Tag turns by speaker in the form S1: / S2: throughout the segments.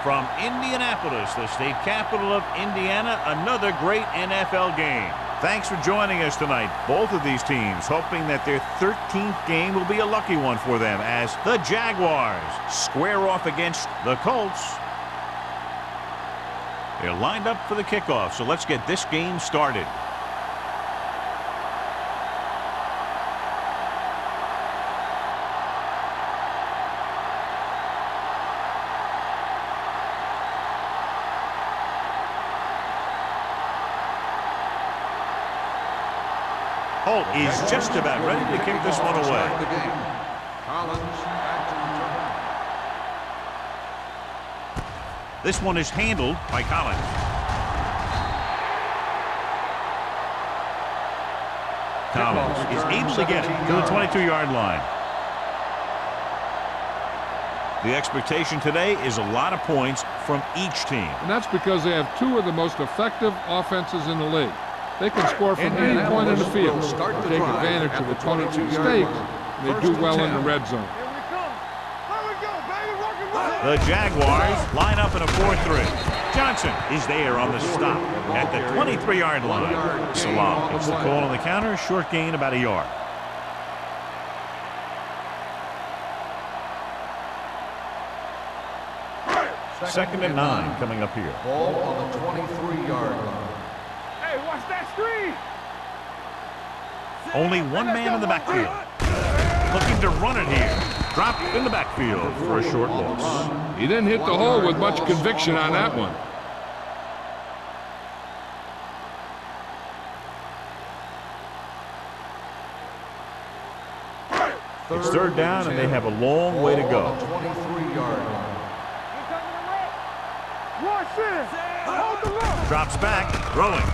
S1: From Indianapolis, the state capital of Indiana, another great NFL game. Thanks for joining us tonight. Both of these teams hoping that their 13th game will be a lucky one for them as the Jaguars square off against the Colts. They're lined up for the kickoff, so let's get this game started. Holt is just about ready to kick this one away. This one is handled by Collins. Collins is able to get it to the 22-yard line. The expectation today is a lot of points from each team.
S2: And that's because they have two of the most effective offenses in the league. They can score from any point in the field, take advantage of opponents' mistakes, and they do well in the red zone.
S1: The Jaguars line up in a 4-3. Johnson is there on the stop at the 23-yard line. Salam gets the call on the counter, short gain about a yard. Second and 9 coming up here.
S3: Ball on the 23-yard line.
S4: Watch that screen.
S1: Only one man in the backfield. Looking to run it here. Dropped in the backfield for a short loss.
S2: He didn't hit the hole with much conviction on that one.
S1: It's third down, and they have a long way to go.
S3: 23-yard line.
S1: Drops back, throwing.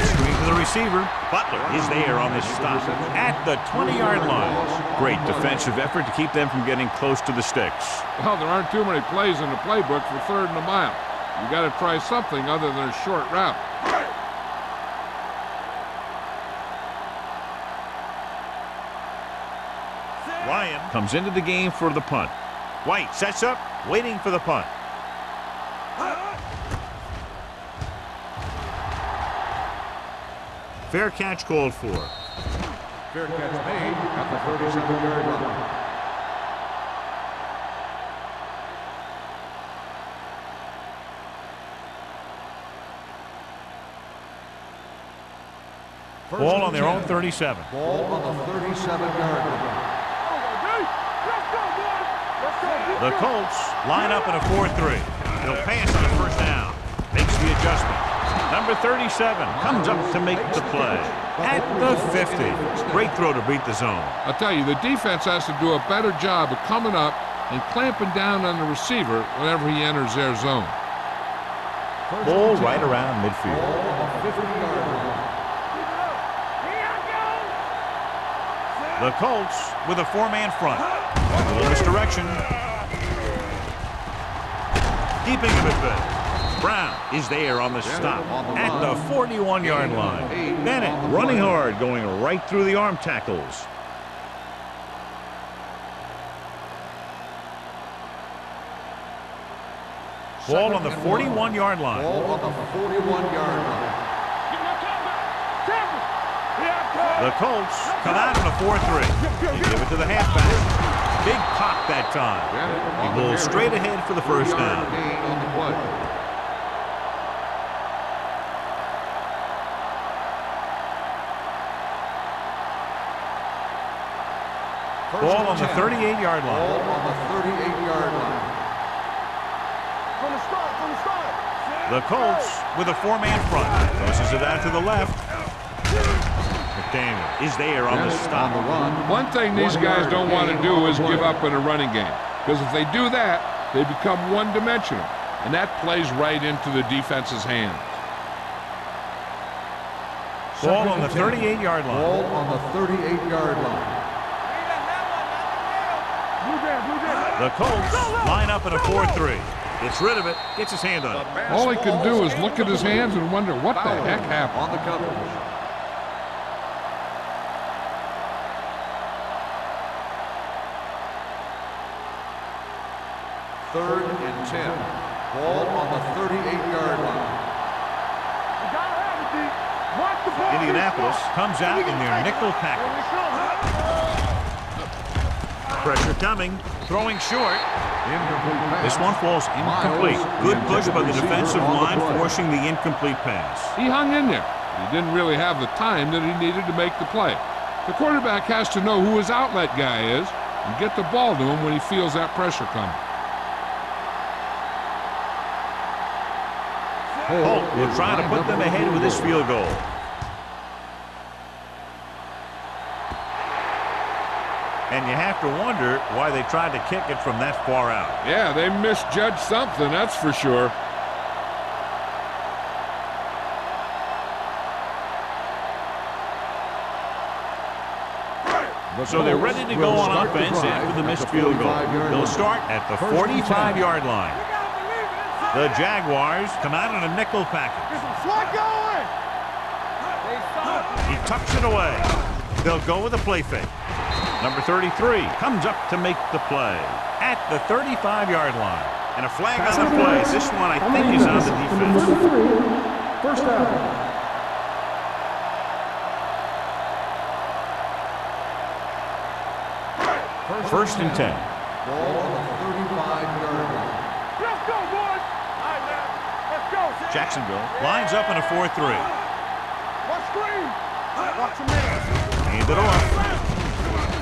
S1: Screen to the receiver. Butler is there on the stop at the 20-yard line. Great defensive effort to keep them from getting close to the sticks.
S2: Well, there aren't too many plays in the playbook for third and a mile. You got to try something other than a short route.
S1: Ryan comes into the game for the punt. White sets up, waiting for the punt. Fair catch called for.
S3: Fair catch made at the 37-yard line.
S1: Ball on their own 37.
S3: Ball on the 37-yard line.
S1: The Colts line up in a 4-3. They'll pass on the first down. Makes the adjustment. Number 37 comes up to make the play at the 50. Great throw to beat the zone.
S2: I'll tell you, the defense has to do a better job of coming up and clamping down on the receiver whenever he enters their zone.
S1: Ball right around midfield. The Colts with a four-man front. A little misdirection. Keeping him at bay. Brown is there on the stop at the 41-yard line. Bennett running hard, going right through the arm tackles. Ball on the 41-yard line.
S3: Ball on the 41-yard line.
S1: The Colts come out in a 4-3. They give it to the halfback. Big pop that time. He goes straight ahead for the first down. Ball on the 38-yard line.
S3: Ball on the 38-yard line.
S1: The Colts with a four-man front. Tosses it out to the left. McDaniel is there on the stop.
S2: One thing these guys don't want to do is give up in a running game. Because if they do that, they become one-dimensional. And that plays right into the defense's hands.
S1: Ball on the 38-yard line.
S3: Ball on the 38-yard line.
S1: The Colts line up in a 4-3. Gets rid of it, gets his hand on it.
S2: All he can do is look at his hands and wonder what the heck happened.
S3: On the coverage. Third and 10. Ball on the 38-yard line.
S4: You gotta have it, D. Watch the ball.
S1: Indianapolis comes out in their nickel package. Pressure coming. Throwing short. This one falls incomplete. Good push by the defensive line, forcing the incomplete pass.
S2: He hung in there. He didn't really have the time that he needed to make the play. The quarterback has to know who his outlet guy is and get the ball to him when he feels that pressure coming.
S1: Holt will try to put them ahead with this field goal. And you have to wonder why they tried to kick it from that far out.
S2: Yeah, they misjudged something, that's for sure.
S1: So they're ready to go on offense after the missed field goal. They'll start at the 45-yard line. The Jaguars come out in a nickel package. He tucks it away. They'll go with a play fake. Number 33 comes up to make the play at the 35-yard line. And a flag on the play. This one, I think, is on the defense.
S5: First down.
S1: First and 10.
S3: Ball on the 35-yard line.
S4: Let's go, boys. All right, now. Let's go.
S1: Jacksonville lines up in a 4-3.
S4: What screen? Watch your man.
S1: Hand it off.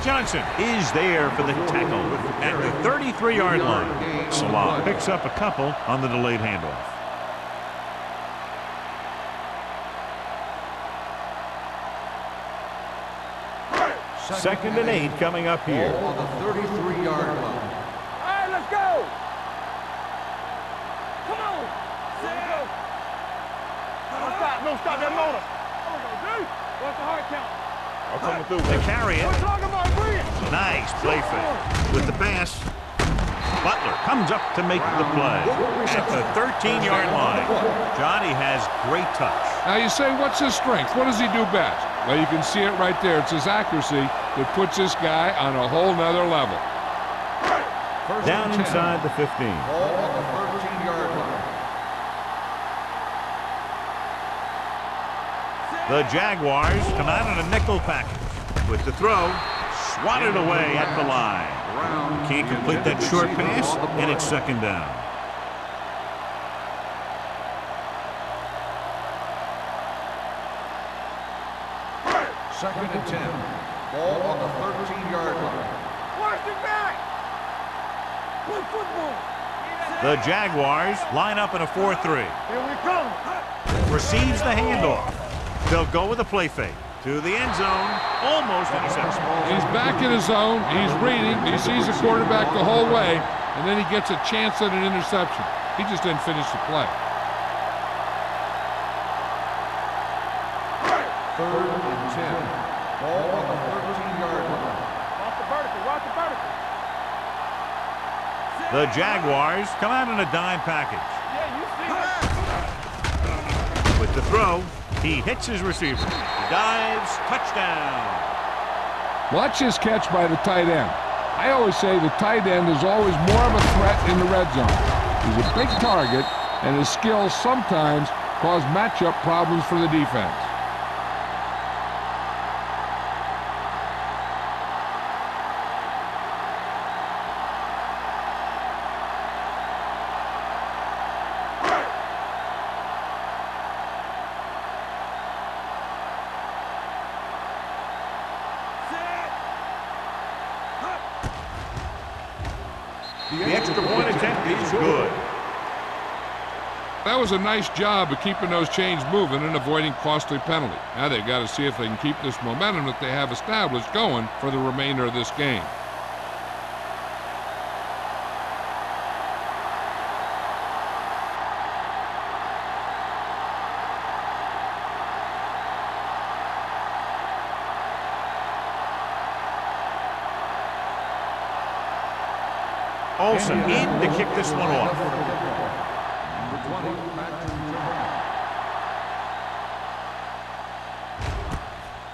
S1: Johnson is there for the tackle at the 33-yard line. Salah picks up a couple on the delayed handoff. Second and 8 coming up here.
S3: Ball on the 33-yard line.
S4: All right, let's go. Come on. Don't stop that motor. What's the hard count?
S1: They carry it.
S4: We're talking about brilliant.
S1: Nice play fake. With the pass, Butler comes up to make the play at the 13-yard line. Johnny has great touch.
S2: Now you say, what's his strength? What does he do best? Well, you can see it right there. It's his accuracy that puts this guy on a whole nother level.
S1: Down inside the 15.
S3: Ball on the 13-yard line.
S1: The Jaguars come out in a nickel package. With the throw, swatted away at the line. Can't complete that short pass, and it's second down.
S3: Second and 10. Ball on the 13-yard line.
S4: Watch it back. Play football.
S1: The Jaguars line up in a 4-3.
S4: Here we come.
S1: Receives the handoff. They'll go with a play fake. To the end zone. Almost interception.
S2: He's back in his zone. He's reading. He sees the quarterback the whole way, and then he gets a chance at an interception. He just didn't finish the play.
S3: Third and 10. Ball on the 13-yard line.
S4: Watch the vertical. Watch the vertical.
S1: The Jaguars come out in a dime package.
S4: Yeah, you see that.
S1: With the throw, he hits his receiver. He dives, touchdown.
S2: Watch his catch by the tight end. I always say the tight end is always more of a threat in the red zone. He's a big target, and his skills sometimes cause matchup problems for the defense.
S1: The extra point attempt is good.
S2: That was a nice job of keeping those chains moving and avoiding costly penalty. Now they've got to see if they can keep this momentum that they have established going for the remainder of this game.
S1: Olsen in to kick this one off.
S3: Number 20, back to return.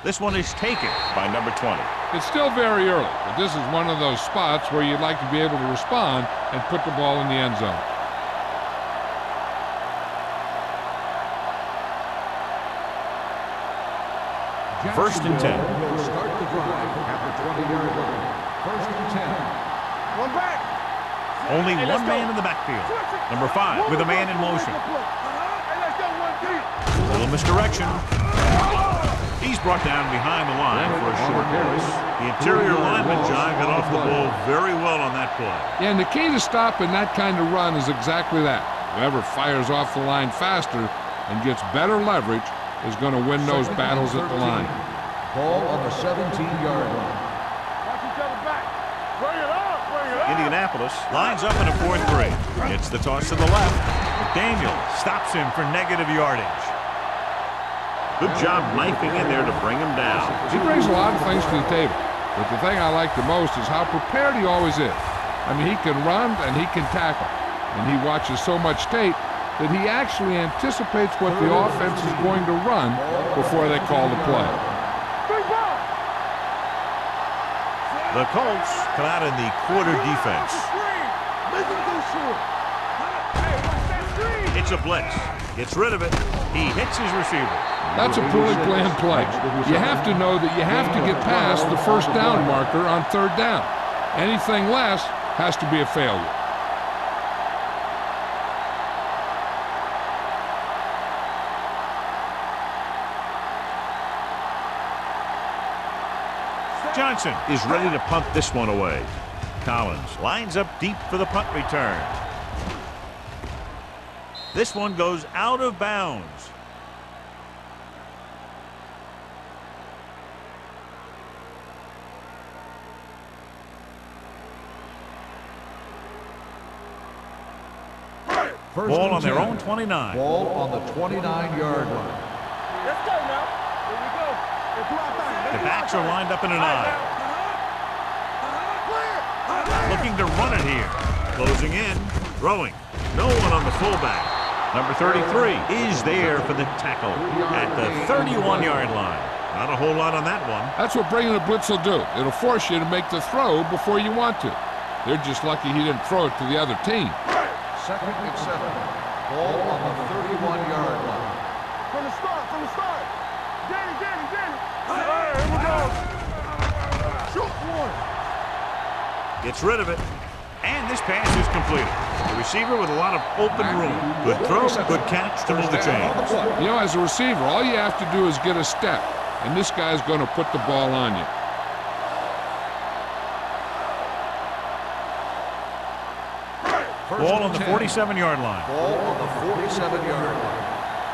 S1: This one is taken by number 20.
S2: It's still very early, but this is one of those spots where you'd like to be able to respond and put the ball in the end zone.
S1: First and 10.
S3: Will start the drive at the 20-yard line. First and 10.
S4: One back.
S1: Only one man in the backfield. Number 5 with a man in motion.
S4: Hey, let's go one deep.
S1: Little misdirection. He's brought down behind the line for a short pass. The interior lineman, John, got off the ball very well on that play.
S2: Yeah, and the key to stopping that kind of run is exactly that. Whoever fires off the line faster and gets better leverage is going to win those battles at the line.
S3: Ball on the 17-yard line.
S4: Watch each other back. Bring it up, bring it up.
S1: Indianapolis lines up in a 4-3. It's the toss to the left. McDaniel stops him for negative yardage. Good job knifing in there to bring him down.
S2: He brings a lot of things to the table, but the thing I like the most is how prepared he always is. I mean, he can run and he can tackle, and he watches so much tape that he actually anticipates what the offense is going to run before they call the play.
S1: The Colts come out in the quarter defense. It's a blitz. Gets rid of it. He hits his receiver.
S2: That's a poorly planned play. You have to know that you have to get past the first down marker on third down. Anything less has to be a failure.
S1: Johnson is ready to punt this one away. Collins lines up deep for the punt return. This one goes out of bounds. Ball on their own 29.
S3: Ball on the 29-yard line.
S4: Let's go now. Here we go. Let's do our thing.
S1: The backs are lined up in an eye. Looking to run it here. Closing in. Throwing. No one on the fullback. Number 33 is there for the tackle at the 31-yard line. Not a whole lot on that one.
S2: That's what bringing the blitz will do. It'll force you to make the throw before you want to. They're just lucky he didn't throw it to the other team.
S3: Second and 7. Ball on the 31-yard line.
S4: From the start. Danny. Hey, here we go. Shoot one.
S1: Gets rid of it. And this pass is completed. The receiver with a lot of open room. Good throw, good catch to move the chains.
S2: You know, as a receiver, all you have to do is get a step, and this guy's going to put the ball on you.
S1: Ball on the 47-yard line.
S3: Ball on the 47-yard line.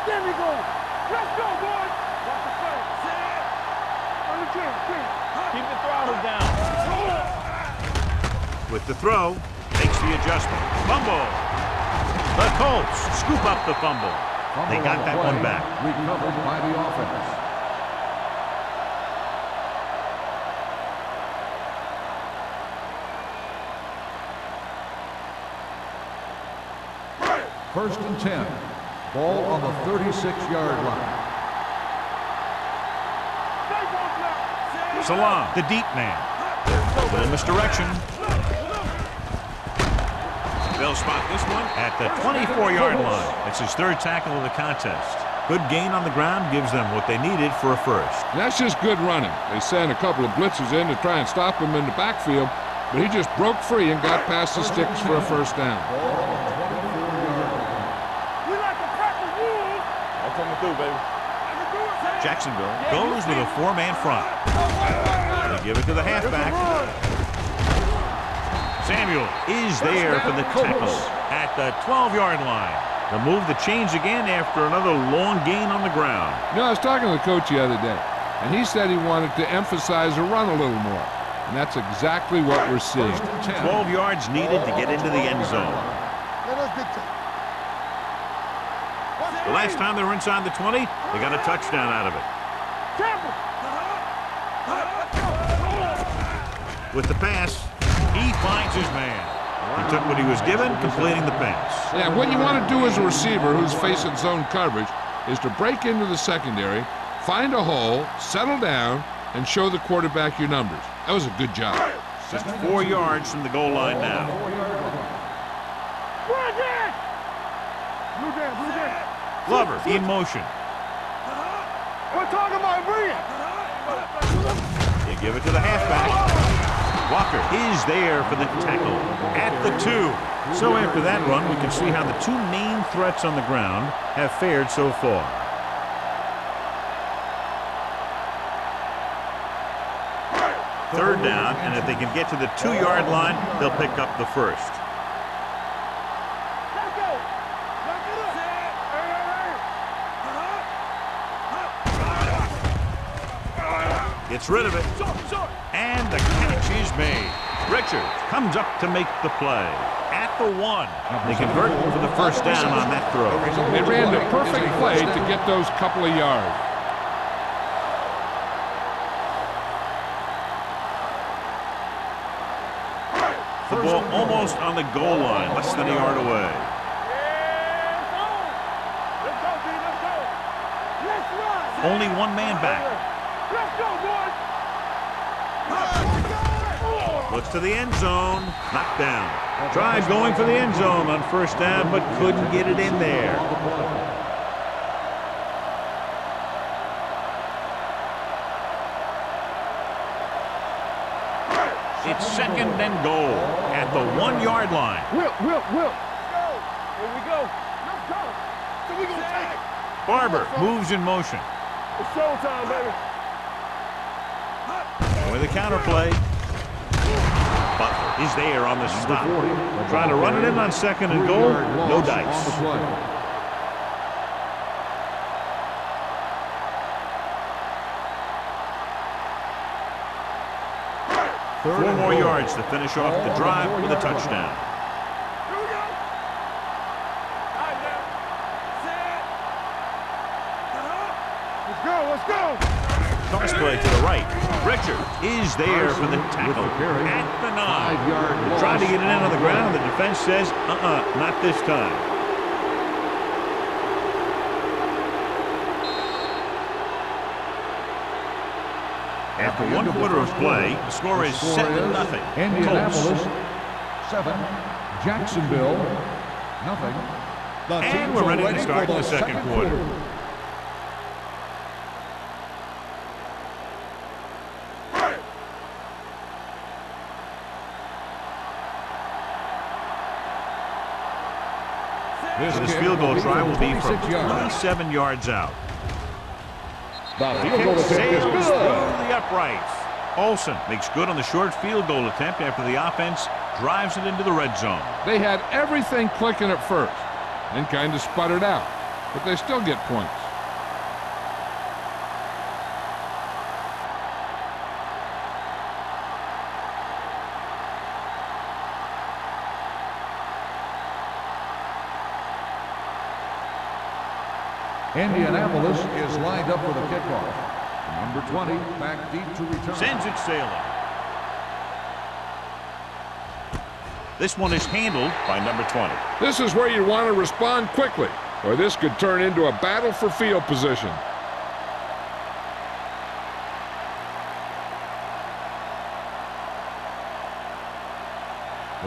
S4: There we go. Let's go, boys. Watch the play. On the chin. Keep the throttle down.
S1: With the throw, makes the adjustment. Fumble. The Colts scoop up the fumble. They got that one back.
S3: Recovered by the offense. First and 10. Ball on the 36-yard line.
S1: Salam, the deep man. Little misdirection. They'll spot this one at the 24-yard line. That's his third tackle of the contest. Good gain on the ground gives them what they needed for a first.
S2: That's just good running. They sent a couple of blitzes in to try and stop him in the backfield, but he just broke free and got past the sticks for a first down.
S4: We like to practice rules.
S6: I'm coming through, baby.
S1: Jacksonville goes with a four-man front. They give it to the halfback. Samuel is there for the tackle at the 12-yard line. They'll move the chains again after another long gain on the ground.
S2: You know, I was talking to the coach the other day, and he said he wanted to emphasize the run a little more. And that's exactly what we're seeing.
S1: 12 yards needed to get into the end zone. The last time they were inside the 20, they got a touchdown out of it. With the pass, he finds his man. He took what he was given, completing the pass.
S2: Yeah, what you want to do as a receiver who's facing zone coverage is to break into the secondary, find a hole, settle down, and show the quarterback your numbers. That was a good job.
S1: Just 4 yards from the goal line now.
S4: Blue Dan.
S1: Glover in motion.
S4: We're talking about bring it.
S1: They give it to the halfback. Walker is there for the tackle at the 2. So after that run, we can see how the two main threats on the ground have fared so far. Third down, and if they can get to the 2-yard line, they'll pick up the first. Gets rid of it, and the catch is made. Richards comes up to make the play. At the 1, they convert for the first down on that throw.
S2: They ran the perfect play to get those couple of yards.
S1: The ball almost on the goal line, less than a yard away. Only one man back.
S4: Let's go, boys!
S1: Looks to the end zone. Knocked down. Tried going for the end zone on first down, but couldn't get it in there. It's second and goal at the 1-yard line.
S4: Will. Let's go. Here we go. Let's go. So we gonna take it.
S1: Barber moves in motion.
S4: It's showtime, baby.
S1: With a counter play. Butler is there on the stop. Trying to run it in on second and goal. No dice. 4 more yards to finish off the drive with a touchdown.
S4: Here we go. All right, now. Set. Let's go.
S1: Toss play to the right. Richard is there for the tackle at the 9. Trying to get it in on the ground. The defense says, not this time. After 1 quarter of play, the score is 7-0.
S3: Indianapolis 7, Jacksonville 0.
S1: And we're ready to start the second quarter. This field goal try will be from 27 yards out.
S5: The field goal attempt is
S1: Sails
S5: good.
S1: through the uprights. Olsen makes good on the short field goal attempt after the offense drives it into the red zone.
S2: They had everything clicking at first, then kind of sputtered out, but they still get points.
S3: Indianapolis is lined up with a kickoff. Number 20 back deep to return.
S1: Sends it sailing. This one is handled by number 20.
S2: This is where you want to respond quickly, or this could turn into a battle for field position.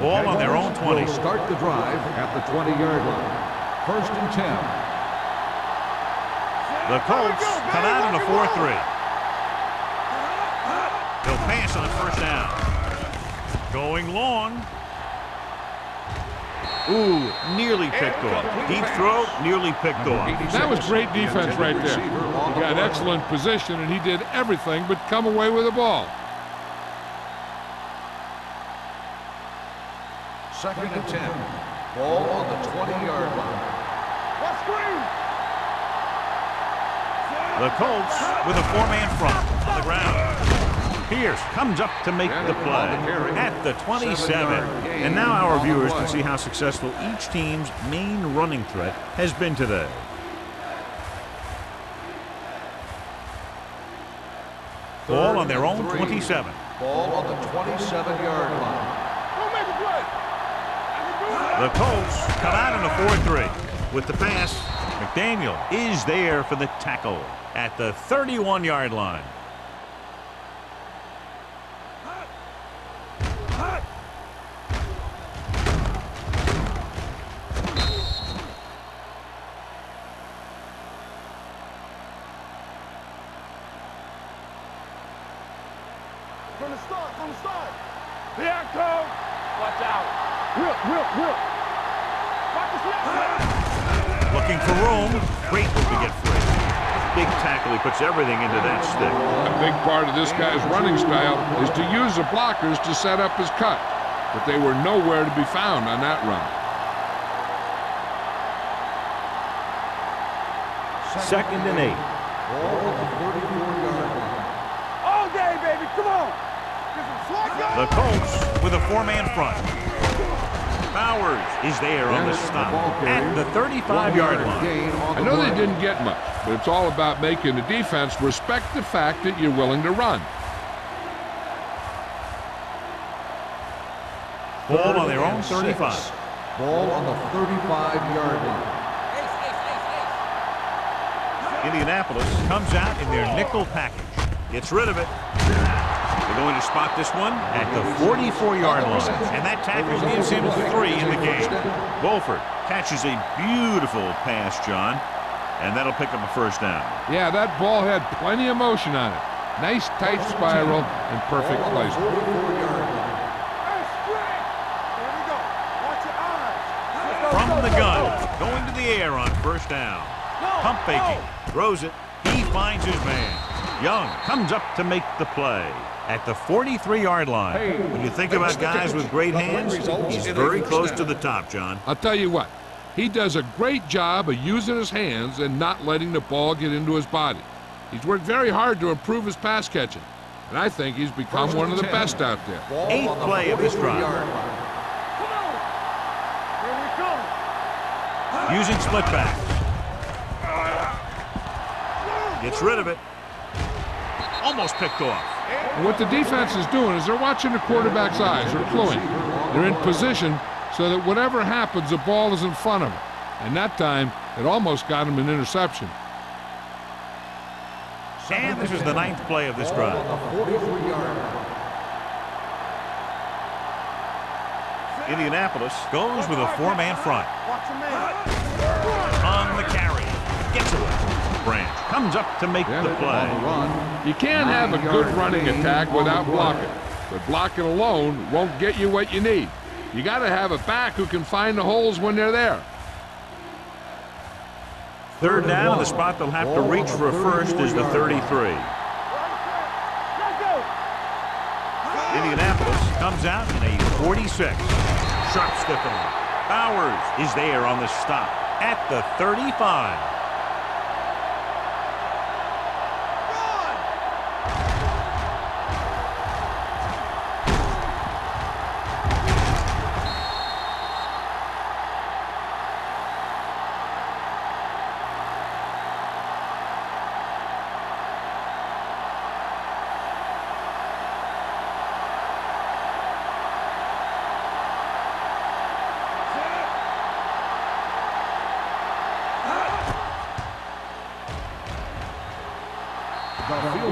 S1: Ball on their own 20.
S3: Will start the drive at the 20-yard line. 1st and 10.
S1: The Colts come out in a 4-3. They'll pass on first down. Going long. Ooh, nearly picked off. Deep throw, nearly picked off.
S2: That was great defense right there. He got excellent position, and he did everything but come away with the ball.
S3: 2nd and 10. Ball on the 20-yard line.
S4: Let's screen.
S1: The Colts with a 4-man front on the ground. Pierce comes up to make the play at the 27. And now our viewers can see how successful each team's main running threat has been today. Ball on their own 27.
S3: Ball on the 27-yard line.
S4: Go make a play.
S1: The Colts come out in a 4-3. With the pass, McDaniel is there for the tackle at the 31-yard line.
S4: on the side. Here I come. Watch out. Whip. Watch the left.
S1: Looking for room. Great move to get free. Big tackle. He puts everything into that stick.
S2: A big part of this guy's running style is to use the blockers to set up his cut. But they were nowhere to be found on that run.
S1: Second and 8.
S3: Ball on the 34-yard line.
S4: All day, baby. Come on.
S1: The Colts with a 4-man front. Bowers is there on the stop at the 35-yard line.
S2: I know they didn't get much, but it's all about making the defense respect the fact that you're willing to run.
S1: Ball on their own 35.
S3: Ball on the 35-yard line.
S1: Indianapolis comes out in their nickel package. Gets rid of it. They're going to spot this one at the 44-yard line. And that tackle gives him 3 in the game. Wolford catches a beautiful pass, John. And that'll pick up a first down.
S2: Yeah, that ball had plenty of motion on it. Nice tight spiral and perfect placement.
S1: From the gun, going to the air on first down. Pump faking, throws it. He finds his man. Young comes up to make the play at the 43-yard line. When you think about guys with great hands, he's very close to the top, John.
S2: I'll tell you what, he does a great job of using his hands and not letting the ball get into his body. He's worked very hard to improve his pass catching, and I think he's become one of the best out there.
S1: 8th play of this drive. Using split back. Gets rid of it. Almost picked off.
S2: And what the defense is doing is they're watching the quarterback's eyes. They're cluing. They're in position so that whatever happens, the ball is in front of him. And that time, it almost got him an interception.
S1: And this is the 9th play of this drive. Indianapolis goes with a 4-man front. On the carry. Gets away. Branch comes up to make the play.
S2: You can't have a good running attack without blocking, but blocking alone won't get you what you need. You got to have a back who can find the holes when they're there.
S1: 3rd down, the spot they'll have to reach for a first is the 33. Indianapolis comes out in a 46. Sharp stiff on. Bowers is there on the stop at the 35.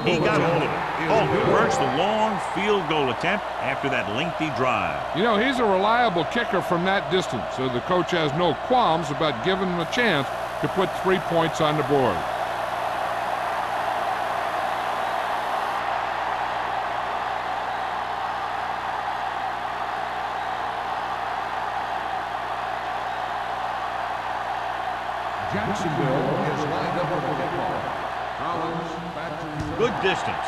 S1: He got hold of it. Converts the long field goal attempt after that lengthy drive.
S2: You know, he's a reliable kicker from that distance, so the coach has no qualms about giving him a chance to put 3 points on the board.
S3: Jacksonville is lined up with a kickoff. Collins back to
S1: Good distance.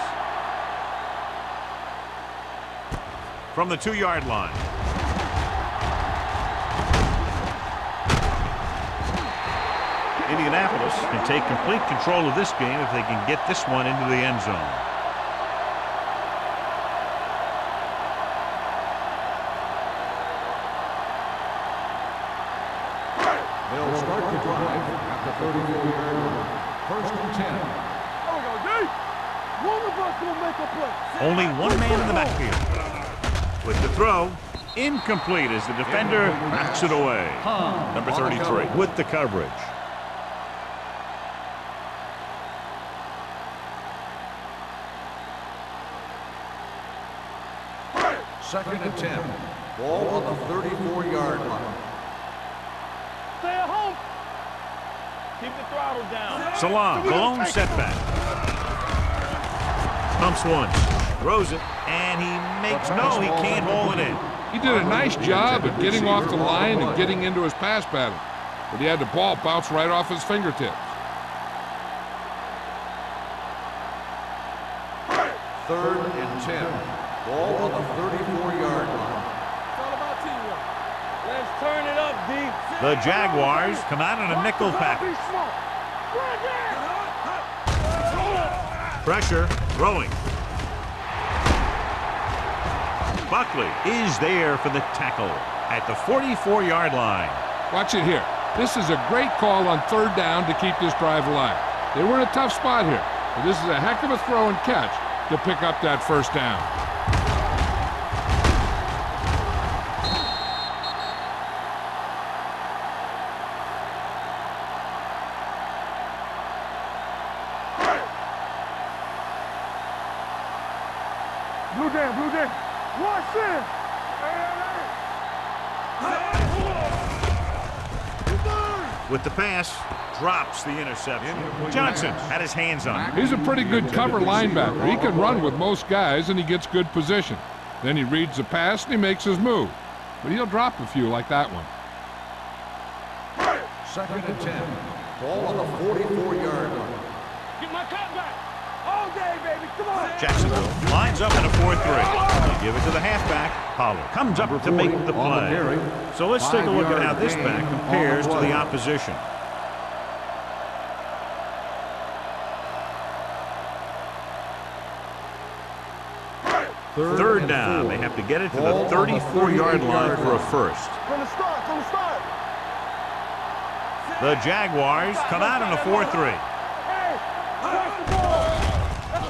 S1: From the 2-yard line. Indianapolis can take complete control of this game if they can get this one into the end zone.
S3: They'll start the drive at the 34-yard line. 1st and 10.
S1: Only one man in the backfield. With the throw, incomplete as the defender knocks it away. Number 33 with the coverage.
S3: Second and 10. Ball on the 34-yard line.
S4: Stay at home. Keep the throttle down.
S1: Salam, the lone setback. Pumps once. Throws it, and he makes no, he can't haul it in.
S2: He did a nice job of getting off the line and getting into his pass pattern, but he had the ball bounce right off his fingertips.
S3: 3rd and 10. Ball on the 34-yard line.
S4: It's all about teamwork. Let's turn it up, D.
S1: The Jaguars come out in a nickel package. Pressure, throwing. Buckley is there for the tackle at the 44-yard line.
S2: Watch it here. This is a great call on 3rd down to keep this drive alive. They were in a tough spot here, but this is a heck of a throw and catch to pick up that 1st down.
S4: Blue Dan. Watch this.
S1: With the pass, drops the interception. Johnson had his hands on it.
S2: He's a pretty good cover linebacker. He can run with most guys, and he gets good position. Then he reads the pass, and he makes his move. But he'll drop a few like that one.
S3: 2nd and 10. Ball on the 44-yard line.
S4: Get my cut back. All day, baby. Come on.
S1: Jacksonville lines up in a 4-3. They give it to the halfback. Pollard comes up to make the play. So let's take a look at how this back compares to the opposition. Third down. They have to get it to the 34-yard line for a first.
S4: From the start.
S1: The Jaguars come out in a 4-3.
S4: Hey, watch the ball.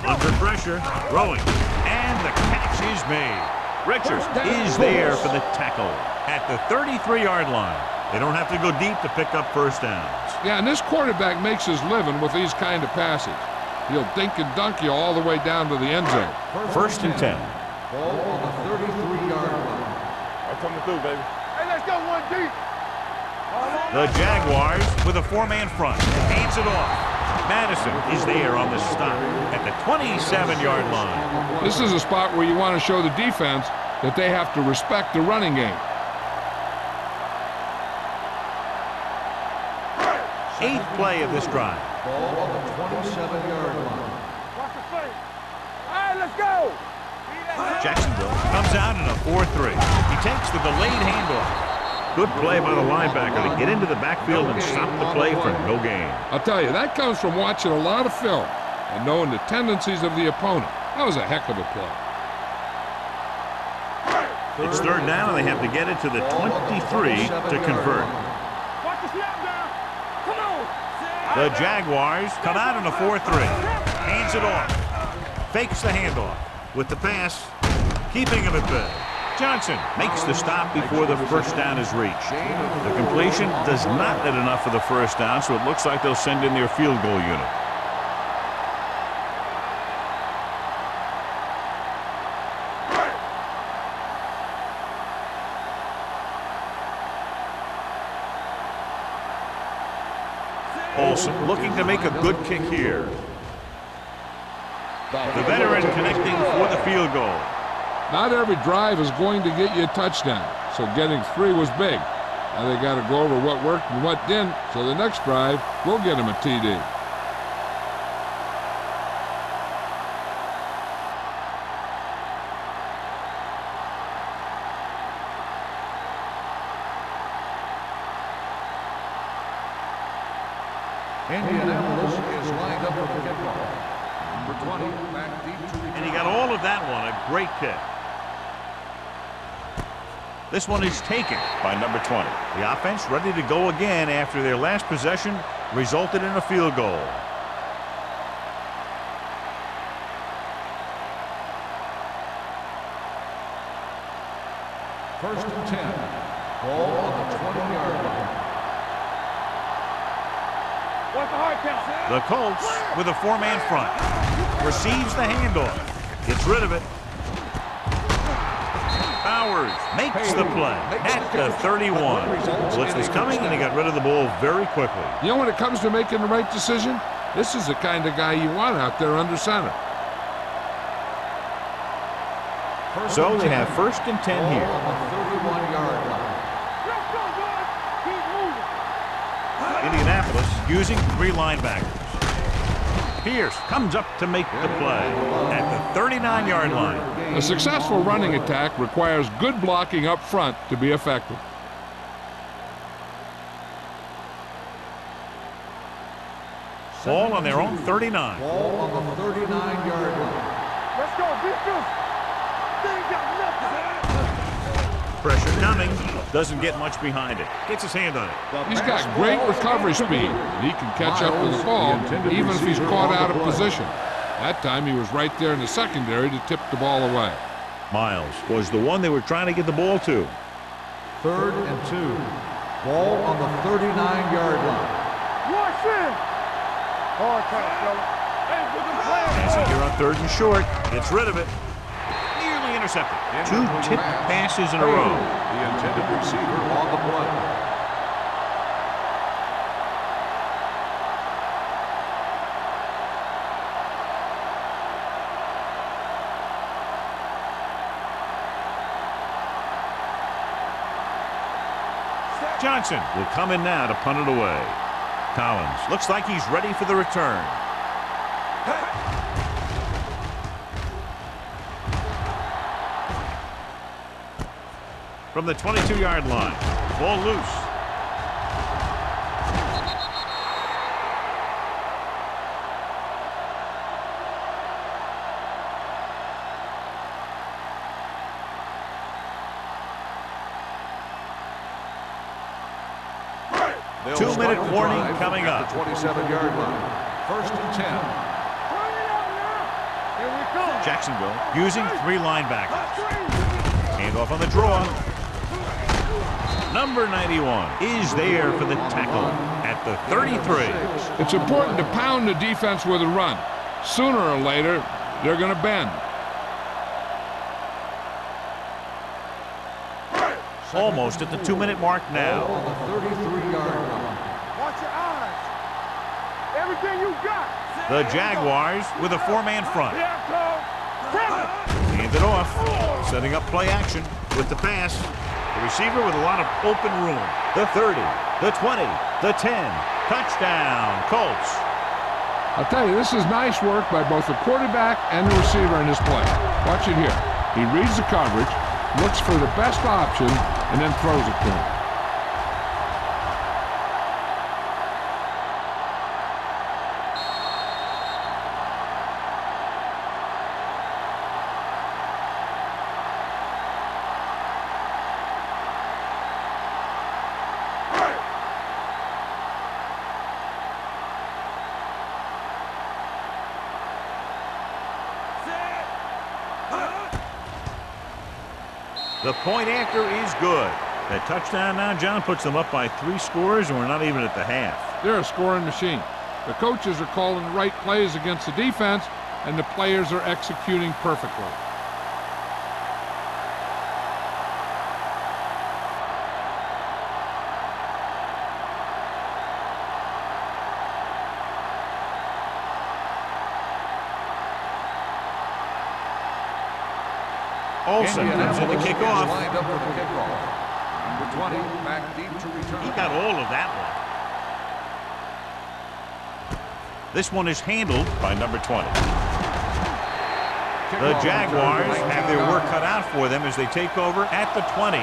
S1: Under pressure, throwing, and the catch is made. Richards is there for the tackle at the 33-yard line. They don't have to go deep to pick up 1st downs.
S2: Yeah, and this quarterback makes his living with these kind of passes. He'll dink and dunk you all the way down to the end zone.
S1: 1st and 10.
S3: Ball on the 33-yard line.
S4: I'm coming through, baby. Hey, let's go 1 deep.
S1: The Jaguars with a 4-man front. Hands it off. Madison is there on the stop at the 27-yard line.
S2: This is a spot where you want to show the defense that they have to respect the running game.
S1: 8th play of this drive.
S3: Ball on the 27-yard line.
S4: Watch the play. All right, let's go.
S1: Jacksonville comes out in a 4-3. He takes the delayed handoff. Good play by the linebacker to get into the backfield and stop the play for no gain.
S2: I'll tell you, that comes from watching a lot of film and knowing the tendencies of the opponent. That was a heck of a play.
S1: It's 3rd down, and they have to get it to the 23 to convert.
S4: Watch the snap down. Come on.
S1: The Jaguars come out in a 4-3. Hands it off. Fakes the handoff. With the pass, keeping him at bay. Johnson makes the stop before the 1st down is reached. The completion does not net enough for the 1st down, so it looks like they'll send in their field goal unit. Olsen looking to make a good kick here. The veteran connecting for the field goal.
S2: Not every drive is going to get you a touchdown, so getting 3 was big. Now they got to go over what worked and what didn't, so the next drive will get them a TD.
S3: Indianapolis is lined up with the kickoff. Number 20, back deep to return.
S1: And he got all of that one, a great kick. This one is taken by number 20. The offense ready to go again after their last possession resulted in a field goal.
S3: First and 10. Ball on the 20-yard line.
S4: What's the hard count?
S1: The Colts with a 4-man front. Receives the handoff. Gets rid of it. Bowers makes the play at the 31. Blitz was coming, and he got rid of the ball very quickly.
S2: You know, when it comes to making the right decision, this is the kind of guy you want out there under center.
S1: So they have 1st and 10
S3: Ball
S1: here.
S3: on the 31-yard line.
S4: Let's go, boys. Keep moving.
S1: Indianapolis using 3 linebackers. Pierce comes up to make the play at the 39-yard line.
S2: A successful running attack requires good blocking up front to be effective.
S1: Ball on their own 39.
S3: Ball on the 39-yard line.
S4: Let's go, defense. They ain't got nothing.
S1: Pressure coming. Doesn't get much behind it. Gets his hand on it.
S2: He's got great recovery speed, and he can catch up with the ball even if he's caught out of position. That time he was right there in the secondary to tip the ball away.
S1: Miles was the one they were trying to get the ball to.
S3: 3rd and 2. Ball on the 39-yard line.
S4: Watch it. Hard pass, fella. Hey, put the flag.
S1: Passing here on 3rd and short. Gets rid of it. Nearly intercepted. 2 tipped passes in a row.
S3: The intended receiver on the play.
S1: Johnson will come in now to punt it away. Collins looks like he's ready for the return. From the 22-yard line, ball loose.
S3: They'll
S1: 2-minute
S3: start the
S1: warning
S3: drive
S1: coming
S3: at
S1: up.
S3: the 27-yard line. 1st and 10.
S4: Here we come.
S1: Jacksonville using 3 linebackers. Handoff on the draw. Number 91 is there for the tackle at the 33.
S2: It's important to pound the defense with a run. Sooner or later, they're going to bend.
S1: Almost at the 2-minute mark now.
S3: Ball on the 33-yard line.
S4: Watch your eyes. Everything you got.
S1: The Jaguars with a 4-man front.
S4: Here it comes.
S1: Hand it off. Setting up play action with the pass. The receiver with a lot of open room. The 30, the 20, the 10. Touchdown, Colts.
S2: I'll tell you, this is nice work by both the quarterback and the receiver in this play. Watch it here. He reads the coverage, looks for the best option, and then throws it to him.
S1: The point after is good. That touchdown now, John, puts them up by 3 scores, and we're not even at the half.
S2: They're a scoring machine. The coaches are calling the right plays against the defense, and the players are executing perfectly.
S1: Olsen comes in the
S3: Indianapolis is
S1: kickoff.
S3: lined up for the kickoff. Number 20, back deep to return.
S1: He got all of that one. This one is handled by number 20. The Jaguars have their work cut out for them as they take over at the 20.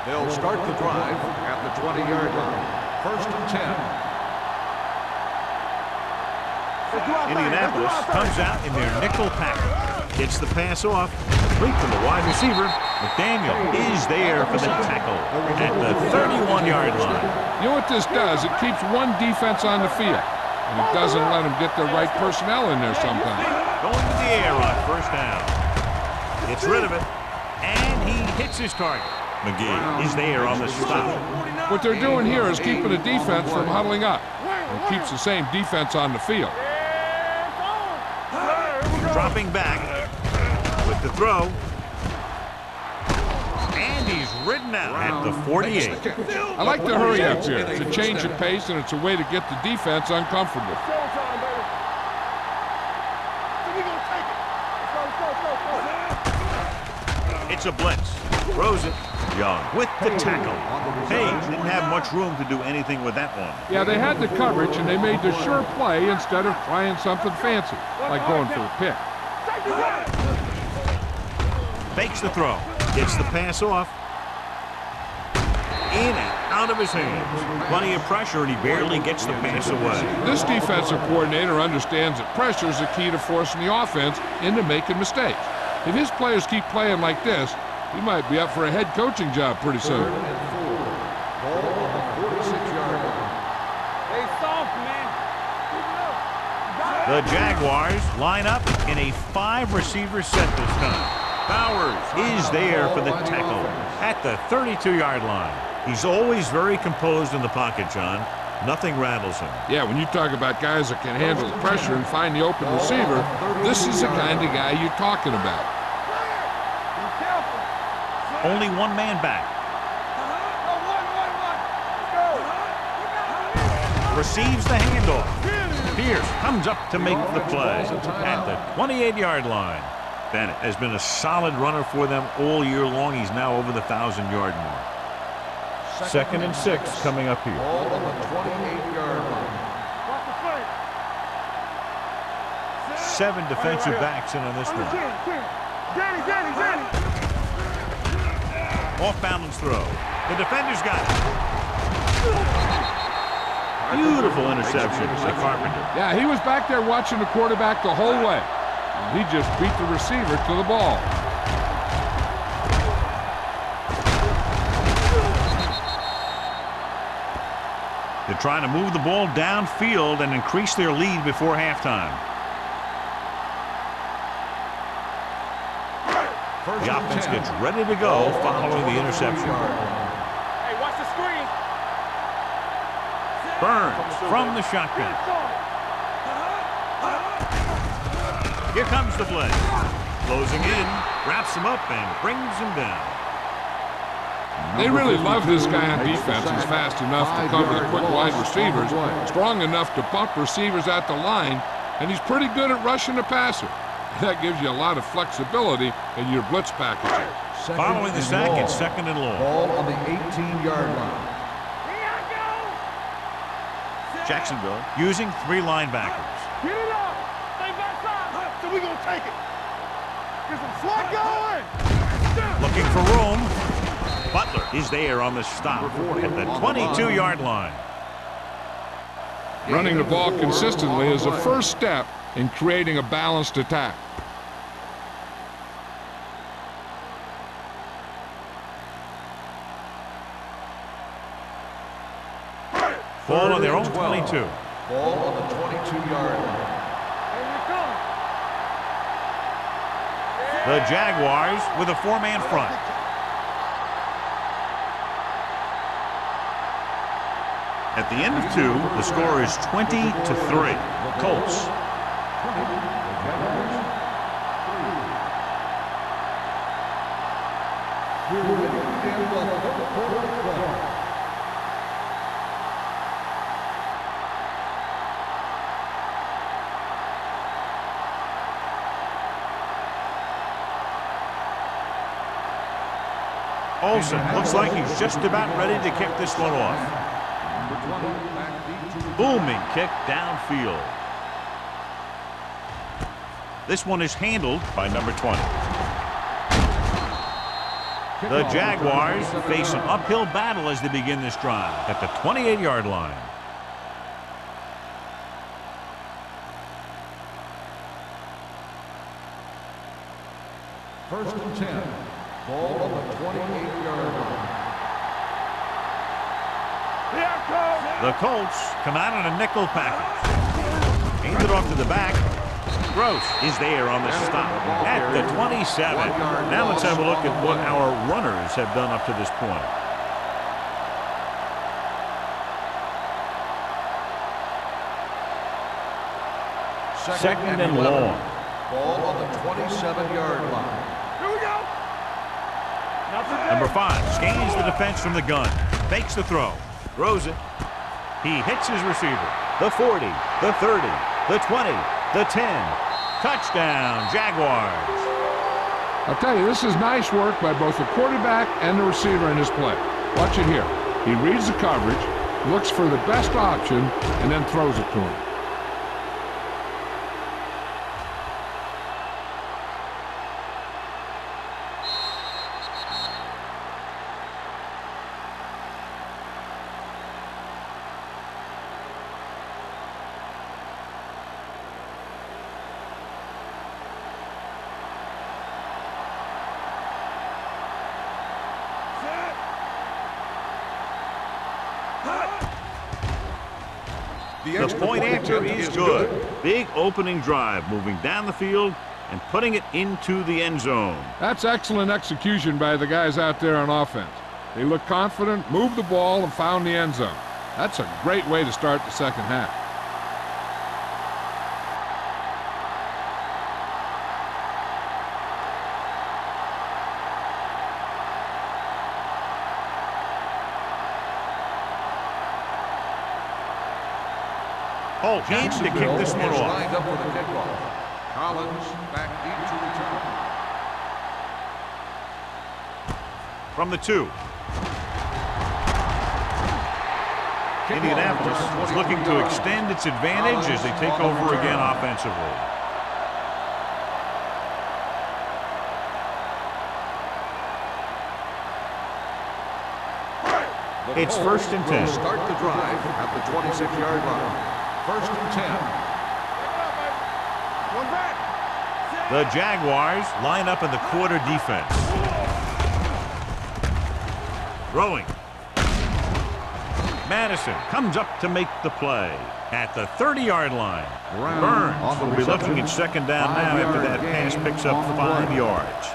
S3: They'll start the drive at the 20-yard line. 1st and 10.
S1: Indianapolis comes out in their nickel package. Gets the pass off. Complete to the wide receiver. McDaniel is there for the tackle at the 31-yard line.
S2: You know what this does? It keeps one defense on the field, and it doesn't let them get the right personnel in there sometimes.
S1: Going to the air on 1st down. Gets rid of it, and he hits his target. McGee is there on the stop.
S2: What they're doing here is keeping the defense from huddling up. It keeps the same defense on the field.
S1: Dropping back with the throw. And he's ridden out at the 48.
S2: I like the hurry up here. It's a change of pace, and it's a way to get the defense uncomfortable.
S4: Showtime, baby. So we gonna take it. Let's go.
S1: It's a blitz. Throws it. Young with the tackle. Page didn't have much room to do anything with that one.
S2: Yeah, they had the coverage, and they made the sure play instead of trying something fancy, like going for a pick.
S1: Fakes the throw. Gets the pass off. In and out of his hands. Plenty of pressure, and he barely gets the pass away.
S2: This defensive coordinator understands that pressure is the key to forcing the offense into making mistakes. If his players keep playing like this, he might be up for a head coaching job pretty soon.
S3: 3rd and 4. Ball on the 46-yard line.
S4: Hey, soft, man.
S1: The Jaguars line up in a 5-receiver set this time. Bowers is there for the tackle at the 32-yard line. He's always very composed in the pocket, John. Nothing rattles him.
S2: Yeah, when you talk about guys that can handle the pressure and find the open receiver, this is the kind of guy you're talking about.
S1: Only one man back. Receives the handoff. Pierce comes up to make the play at the 28-yard line. Bennett has been a solid runner for them all year long. He's now over the 1,000-yard mark. 2nd and 6 coming up here.
S3: Ball on the 28-yard line.
S1: 7 defensive backs in on this one. Off balance throw. The defender's got it. Beautiful interception by Carpenter.
S2: Yeah, he was back there watching the quarterback the whole way. He just beat the receiver to the ball.
S1: They're trying to move the ball downfield and increase their lead before halftime. The offense gets ready to go following the interception.
S4: Hey, watch the screen.
S1: Burns from the shotgun. Here comes the play. Closing in, wraps him up and brings him down.
S2: They really love this guy on defense. He's fast enough to cover the quick wide receivers, strong enough to bump receivers at the line, and he's pretty good at rushing the passer. That gives you a lot of flexibility in your blitz packages.
S1: Following the sack, it's 2nd and long.
S3: Ball on the 18-yard line.
S1: Jacksonville using 3 linebackers.
S4: Get it up. Stay backside. So we gonna take it. Get some slack going.
S1: Looking for room. Butler is there on the stop at the 22-yard line.
S2: Running the ball consistently is the first step in creating a balanced attack.
S1: Ball on their own 22.
S3: Ball on the 22-yard line.
S1: The Jaguars with a 4-man front. At the end of 2, the score is 20-3. Colts. Olsen looks like he's just about ready to kick this one off. Booming kick downfield. This one is handled by number 20. The Jaguars face an uphill battle as they begin this drive at the 28-yard line.
S3: First and 10. Ball on the 28-yard line.
S1: The Colts come out in a nickel package. Aimed it off to the back. Gross is there on the stop at the 27. Now let's have a look at what our runners have done up to this point. Second and long.
S3: Ball on the 27-yard line.
S4: Here we go.
S1: Number 5 scans the defense from the gun. Fakes the throw. Throws it. He hits his receiver. The 40, the 30, the 20, the 10. Touchdown, Jaguars.
S2: I'll tell you, this is nice work by both the quarterback and the receiver in his play. Watch it here. He reads the coverage, looks for the best option, and then throws it to him.
S1: The point after is good. Big opening drive, moving down the field and putting it into the end zone.
S2: That's excellent execution by the guys out there on offense. They looked confident, moved the ball, and found the end zone. That's a great way to start the second half.
S1: Holt needs to kick this one off.
S3: Lined up with a kickoff. Collins back deep to return.
S1: From the 2. Indianapolis is looking to extend its advantage as they take over again offensively. It's 1st and 10.
S3: Start the drive at the 26-yard line. 1st and 10.
S1: The Jaguars line up in the quarter defense. Throwing. Madison comes up to make the play at the 30-yard line. Burns will be looking at 2nd down now after that pass picks up 5 yards.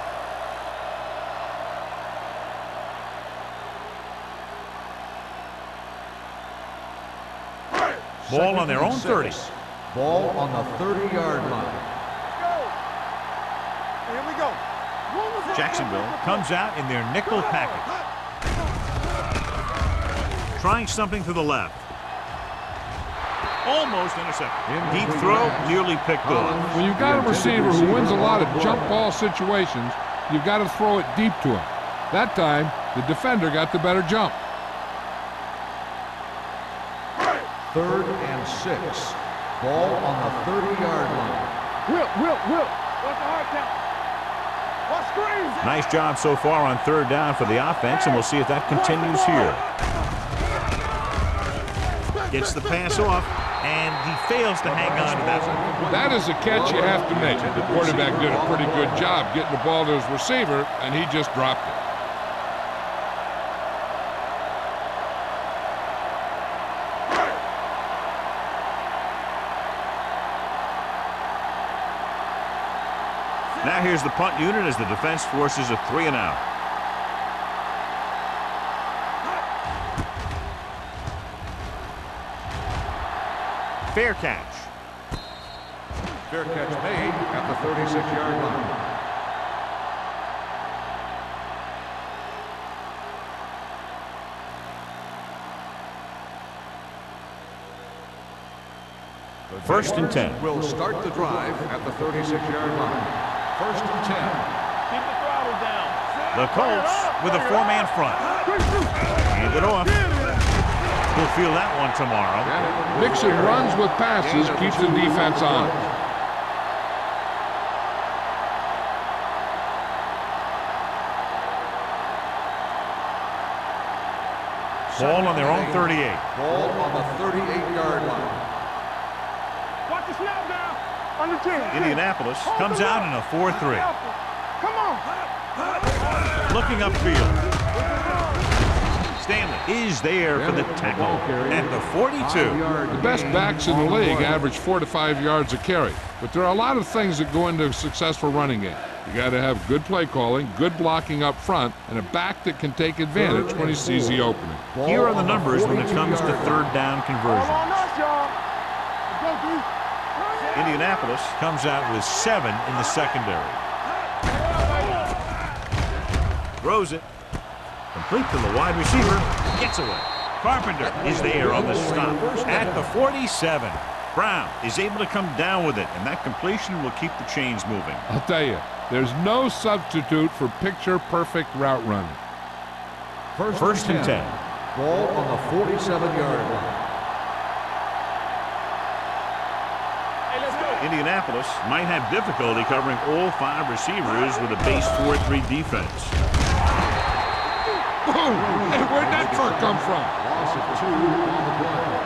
S1: Ball on their own 30.
S3: Ball on the 30-yard line.
S4: Here we go.
S1: Jacksonville comes out in their nickel package. Trying something to the left. Almost intercepted. Deep throw, nearly picked off.
S2: When you've got a receiver who wins a lot of jump ball situations, you've got to throw it deep to him. That time, the defender got the better jump.
S3: 3rd and 6. Ball on the 30-yard line.
S4: Will. What's the hard count? What screens?
S1: Nice job so far on 3rd down for the offense, and we'll see if that continues here. Gets the pass off, and he fails to hang on to that one.
S2: That is a catch you have to make. The quarterback did a pretty good job getting the ball to his receiver, and he just dropped it.
S1: Now here's the punt unit as the defense forces a 3 and out. Fair catch.
S3: Fair catch made at the 36-yard line.
S1: First and 10.
S3: Will start the drive at the 36-yard line. 1st and 10.
S4: Keep the throttle down.
S1: The Colts with a 4-man front. Hand it off. We'll feel that one tomorrow.
S2: Mixing runs with passes keeps the defense on.
S1: Ball on their own 38.
S3: Ball on the 38-yard line.
S4: Watch the snap now. On the 10.
S1: Indianapolis comes out in a 4-3.
S4: Come on.
S1: Looking upfield. Stanley is there for the tackle at the 42.
S2: The best backs in the league average 4 to 5 yards a carry. But there are a lot of things that go into a successful running game. You got to have good play calling, good blocking up front, and a back that can take advantage when he sees the opening.
S1: Here are the numbers when it comes to 3rd down conversions. Indianapolis comes out with 7 in the secondary. Throws it. Complete to the wide receiver. Gets away. Carpenter is there on the stop at the 47. Brown is able to come down with it, and that completion will keep the chains moving.
S2: I'll tell you, there's no substitute for picture-perfect route running.
S1: First and 10.
S3: Ball on the 47-yard line.
S1: Indianapolis might have difficulty covering all 5 receivers with a base 4-3 defense.
S2: Whoa! Hey, where'd that truck come from?
S3: Loss of 2 on the play.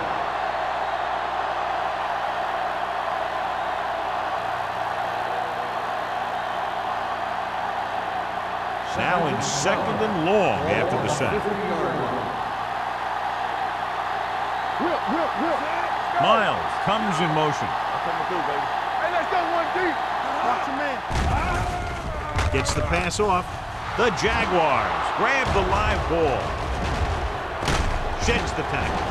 S1: Now in 2nd and long after the sack. Miles comes in motion.
S4: Hey, let's go one deep. Watch your man.
S1: Gets the pass off. The Jaguars grab the live ball. Sheds the tackle.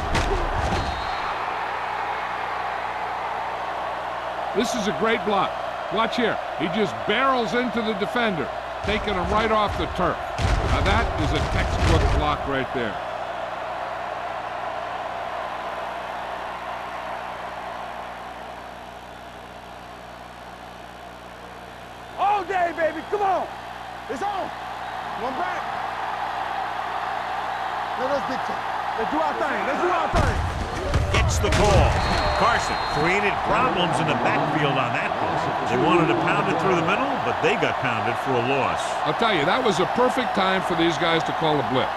S2: This is a great block. Watch here. He just barrels into the defender, taking him right off the turf. Now that is a textbook block right there.
S4: All day, baby. Come on. It's on. One back. Let us dictate. Let's do our thing. Let's do our thing.
S1: Gets the call. Carson created problems in the backfield on that play. They wanted to pound it through the middle, but they got pounded for a loss.
S2: I'll tell you, that was a perfect time for these guys to call a blitz.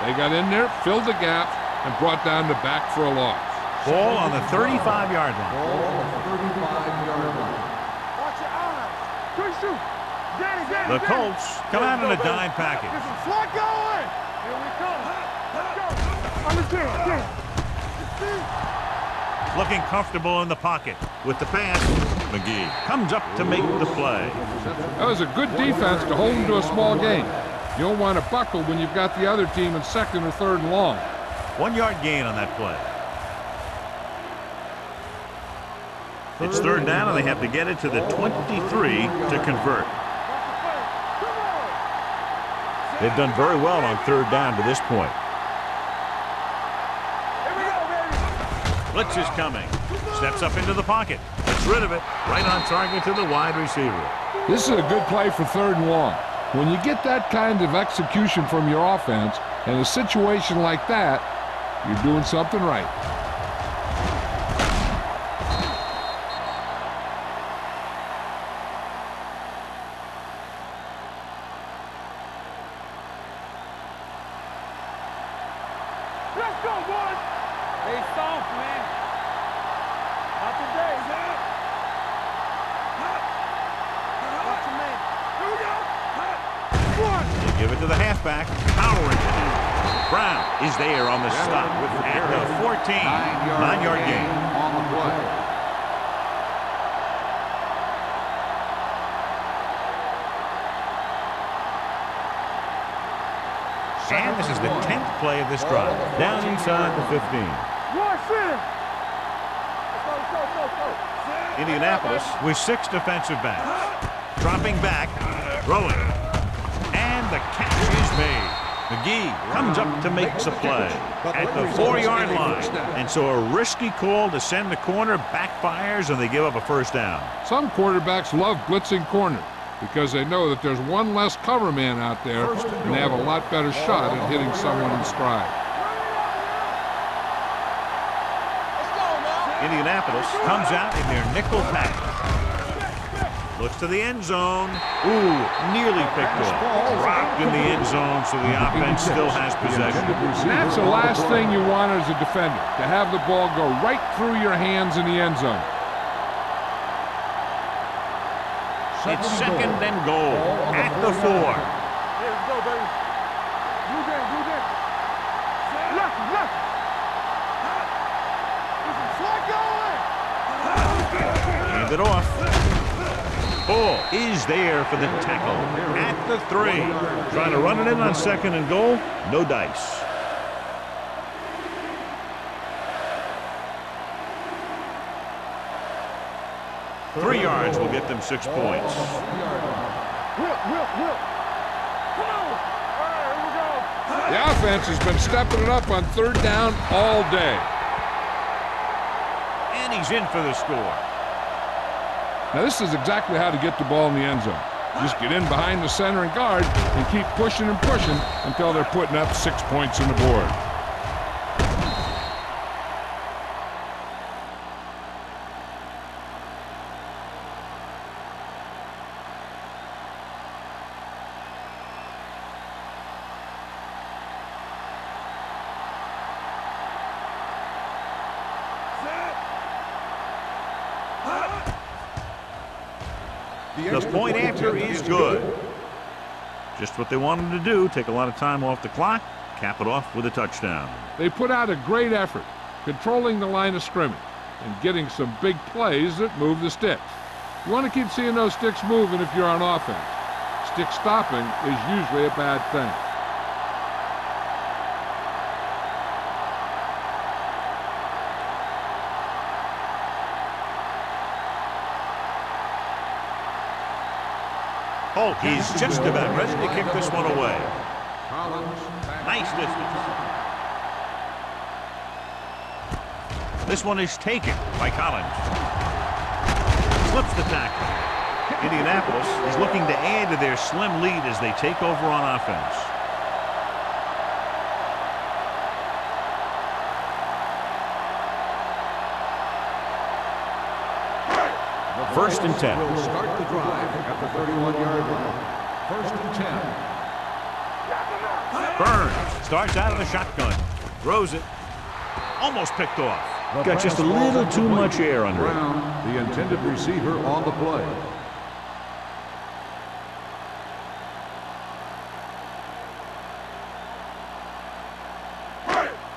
S2: They got in there, filled the gap, and brought down the back for a loss.
S1: Ball on the 35-yard line.
S3: Ball on the 35-yard line.
S4: Watch your eyes. Quick shoot. Danny.
S1: The Colts come out in a dime package.
S4: Get some slot going. Here we come. Let's go. Understand.
S1: Looking comfortable in the pocket. With the pass, McGee comes up to make the play.
S2: That was a good defense to hold them to a small gain. You don't want to buckle when you've got the other team in 2nd or 3rd and long.
S1: 1-yard gain on that play. It's 3rd down, and they have to get it to the 23 to convert. They've done very well on 3rd down to this point. Blitz is coming. Steps up into the pocket. Gets rid of it. Right on target to the wide receiver.
S2: This is a good play for 3rd and long. When you get that kind of execution from your offense in a situation like that, you're doing something right.
S4: Let's go, boys. Stay soft, man. Not today, man. Watch your man. Here we go. One.
S1: They give it to the halfback. Powering it. Brown is there on the stop at the 14. 9-yard gain.
S3: On the play.
S1: And this is the 10th play of this drive. Down inside the 15.
S4: One center. Go.
S1: Indianapolis with 6 defensive backs. Dropping back, throwing. And the catch is made. McGee comes up to make the play at the 4-yard line. And so a risky call to send the corner backfires, and they give up a 1st down.
S2: Some quarterbacks love blitzing corner because they know that there's one less cover man out there and they have a lot better shot at hitting someone in stride.
S1: Indianapolis comes out in their nickel package. Looks to the end zone. Ooh, nearly picked off. Dropped in the end zone, so the offense still has possession.
S2: And that's the last thing you want as a defender, to have the ball go right through your hands in the end zone.
S1: It's 2nd and goal at the 4.
S4: Here we go, baby. Blue game. Left. Get some slot going.
S1: Hand it off. Ball is there for the tackle at the 3. Trying to run it in on 2nd and goal. No dice. Three yards will get them 6 points.
S4: Whip. Come on.
S2: The offense has been stepping it up on third down all day.
S1: And he's in for the score.
S2: Now this is exactly how to get the ball in the end zone. Just get in behind the center and guard and keep pushing and pushing until they're putting up 6 points on the board.
S1: The point after is good. Just what they wanted to do, take a lot of time off the clock, cap it off with a touchdown.
S2: They put out a great effort, controlling the line of scrimmage and getting some big plays that move the sticks. You want to keep seeing those sticks moving if you're on offense. Stick stopping is usually a bad thing.
S1: Holt, he's just about ready to kick this one away. Nice distance. This one is taken by Collins. Slips the tackle. Indianapolis is looking to add to their slim lead as they take over on offense. First and 10.
S3: Will start the drive at the 31-yard line. First and 10.
S1: Burns starts out of the shotgun. Throws it. Almost picked off. Got just a little too much air under it.
S3: Brown, the intended receiver on the play.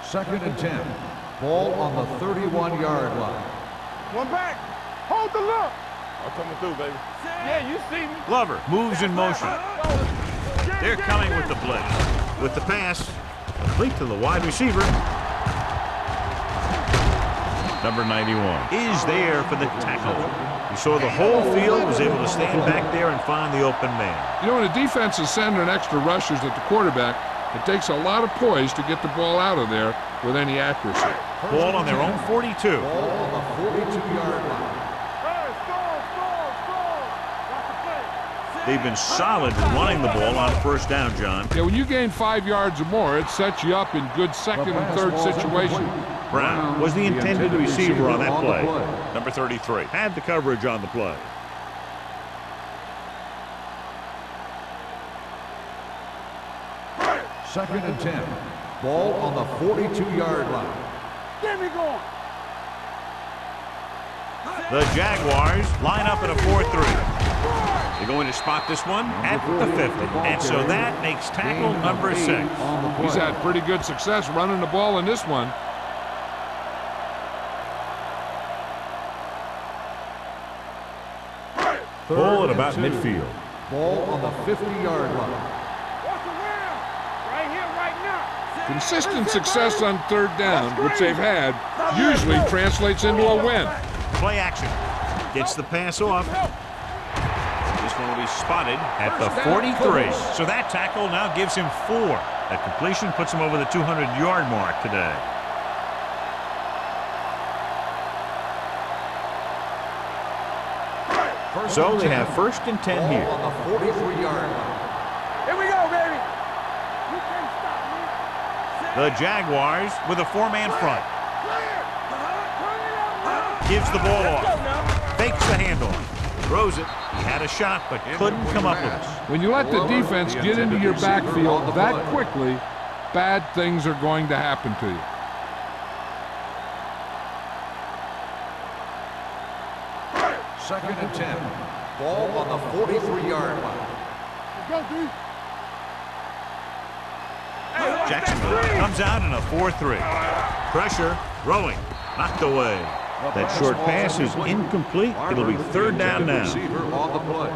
S3: Second and 10. Ball on the 31-yard line.
S4: One back. Hold the look. I'm coming through, baby. Yeah, you see me.
S1: Glover moves in motion. They're coming with the blitz. With the pass, complete to the wide receiver. Number 91 is there for the tackle. He saw the whole field, was able to stand back there and find the open man.
S2: You know, when a defense is sending extra rushers at the quarterback, it takes a lot of poise to get the ball out of there with any accuracy.
S1: Ball on their own 42.
S3: Ball on the 42-yard line.
S1: They've been solid running the ball on first down, John.
S2: Yeah, when you gain 5 yards or more, it sets you up in good second and third situations.
S1: Brown was the intended receiver on that play. Number 33 had the coverage on the play.
S3: Second and 10. Ball on the 42-yard line.
S4: Get me going.
S1: The Jaguars line up in a 4-3. They're going to spot this one at the 50. And so that makes tackle number 6.
S2: He's had pretty good success running the ball in this one.
S1: Ball at about midfield.
S3: Ball on the 50-yard line.
S4: What's the wheel? Right here, right now.
S2: Consistent success on third down, which they've had, usually translates into a win.
S1: Play action. Gets the pass off. This one will be spotted at the 43. So that tackle now gives him 4. That completion puts him over the 200-yard mark today. So they have first and 10 here.
S3: On the 43-yard line.
S4: Here we go, baby. You can't stop me.
S1: The Jaguars with a 4-man front. Gives the ball off. Fakes the handoff. Throws it. He had a shot, but couldn't come up with it.
S2: When you let the defense get into your backfield that quickly, bad things are going to happen to you.
S3: Second and 10. Ball on the 43-yard line.
S4: Go, D.
S1: Jacksonville comes out in a 4-3. Pressure, throwing, knocked away. That short pass is incomplete. It'll be third down now.
S3: Receiver on the play.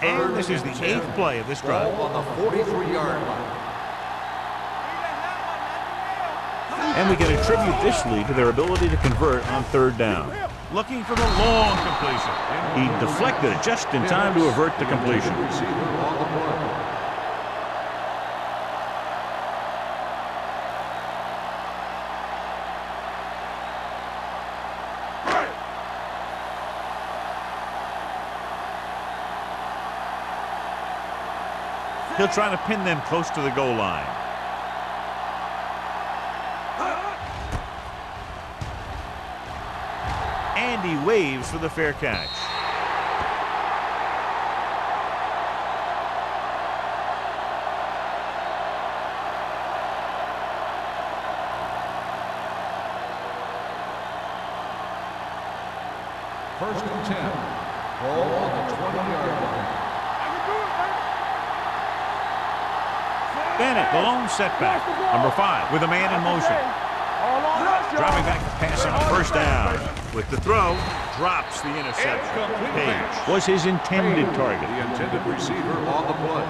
S1: And this is the 8th play of this drive.
S3: Ball on the 43-yard line.
S1: And we can attribute this lead to their ability to convert on third down. looking for the long completion. He deflected it just in time to avert the completion. He'll try to pin them close to the goal line. And he waves for the fair catch.
S3: First and 10. Ball on the 20-yard line.
S1: Bennett, the lone setback. Number 5 with a man in motion. Dropping back to pass on a first down. With the throw, drops the interception. Page was his intended target.
S3: The intended receiver on the play.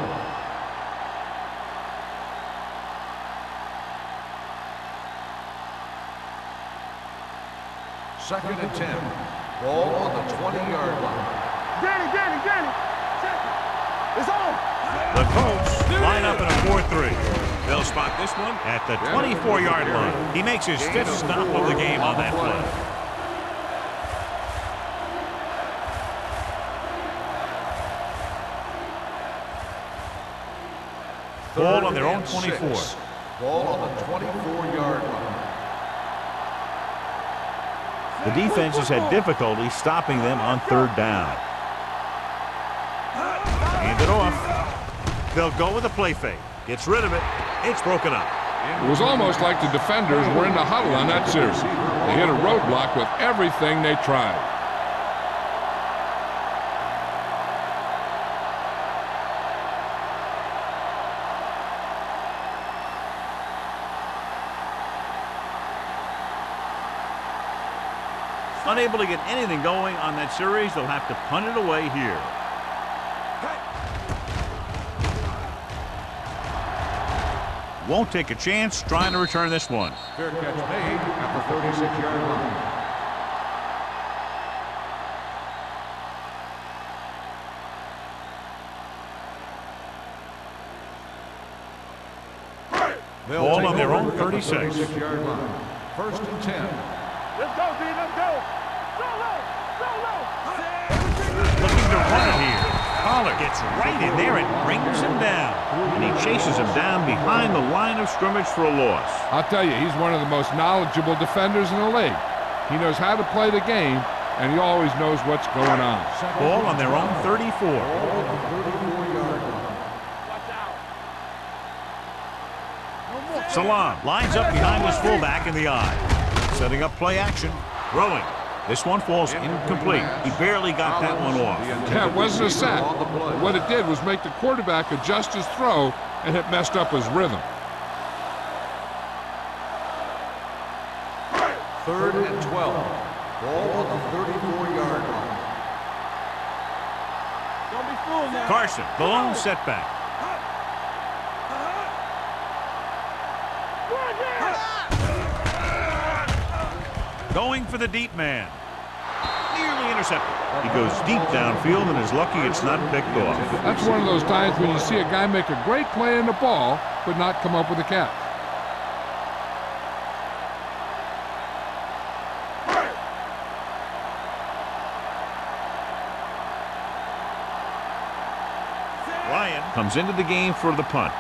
S3: Second and 10. Ball on the 20-yard line.
S4: Danny. It's on.
S1: The Colts line up in a 4-3. They'll spot this one at the 24-yard line. He makes his 5th stop of the game on that play. Ball on their own 24.
S3: Ball on the 24-yard line.
S1: The defense has had difficulty stopping them on 3rd down. Hand it off. They'll go with a play fake. Gets rid of it. It's broken up.
S2: It was almost like the defenders were in the huddle on that series. They hit a roadblock with everything they tried.
S1: Unable to get anything going on that series, they'll have to punt it away here. Won't take a chance trying to return this one.
S3: Fair catch made at the 36-yard line.
S1: Ball on their own 36.
S3: 36-yard line. First and 10.
S4: Let's go, D. Let's go.
S1: Looking to run it here. Pollard gets right in there and brings him down. And he chases him down behind the line of scrimmage for a loss.
S2: I'll tell you, he's one of the most knowledgeable defenders in the league. He knows how to play the game, and he always knows what's going on.
S1: Ball on their own 34. Salam lines up behind his fullback in the eye. Setting up play action. Throwing. This one falls incomplete. He barely got that one off.
S2: Yeah, it wasn't a sack. What it did was make the quarterback adjust his throw, and it messed up his rhythm.
S3: 3rd and 12. Ball on the 34-yard line.
S4: Don't be fooled now.
S1: Carson, the lone setback. Going for the deep man. Nearly intercepted. He goes deep downfield and is lucky it's not picked off.
S2: That's one of those times when you see a guy make a great play in the ball, but not come up with a catch.
S1: Ryan comes into the game for the punt.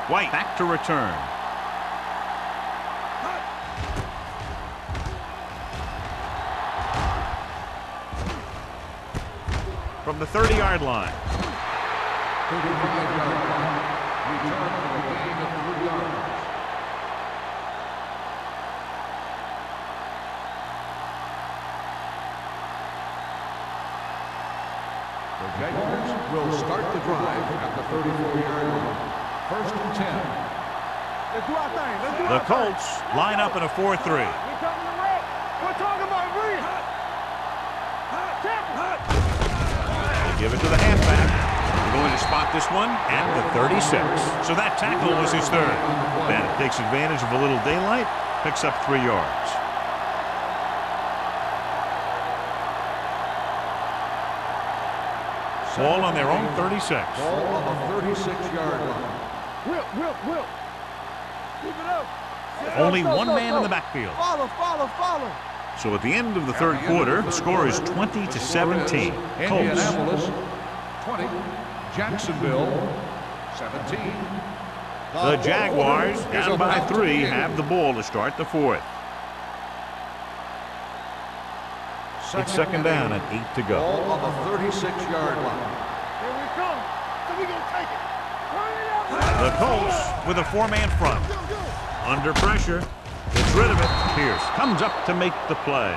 S1: White back to return. From the 30-yard line.
S3: 35-yard line. Return of a gain of 3 yards. The Jaguars will start the drive at the 34-yard line. First and 10.
S4: Let's do our thing. Let's do
S1: The
S4: our thing.
S1: Colts line up in a 4-3.
S4: We're talking to Rick. We're talking about Reed.
S1: They give it to the halfback. They're going to spot this one at the 36. So that tackle was his 3rd. Bennett takes advantage of a little daylight, picks up 3 yards. Ball on their own 36.
S3: Ball on the 36-yard line.
S4: Will. Keep it up.
S1: Only one man in the backfield.
S4: Follow.
S1: So at the end of the third quarter, the score is 20-17. Colts.
S3: Indianapolis 20, Jacksonville 17.
S1: The Jaguars, down by 3, have the ball to start the fourth. It's second down and 8 to go.
S3: Ball on the 36-yard line.
S4: Here we come. So we gonna take it. Turn it up.
S1: The Colts with a 4-man front. Under pressure, gets rid of it. Pierce comes up to make the play.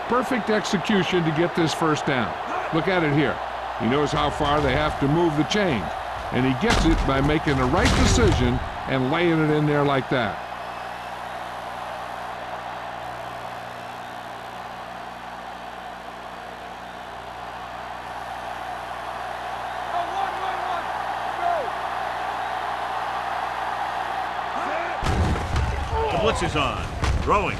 S2: Perfect execution to get this first down. Look at it here. He knows how far they have to move the chain, and he gets it by making the right decision and laying it in there like that.
S1: The blitz is on. Throwing.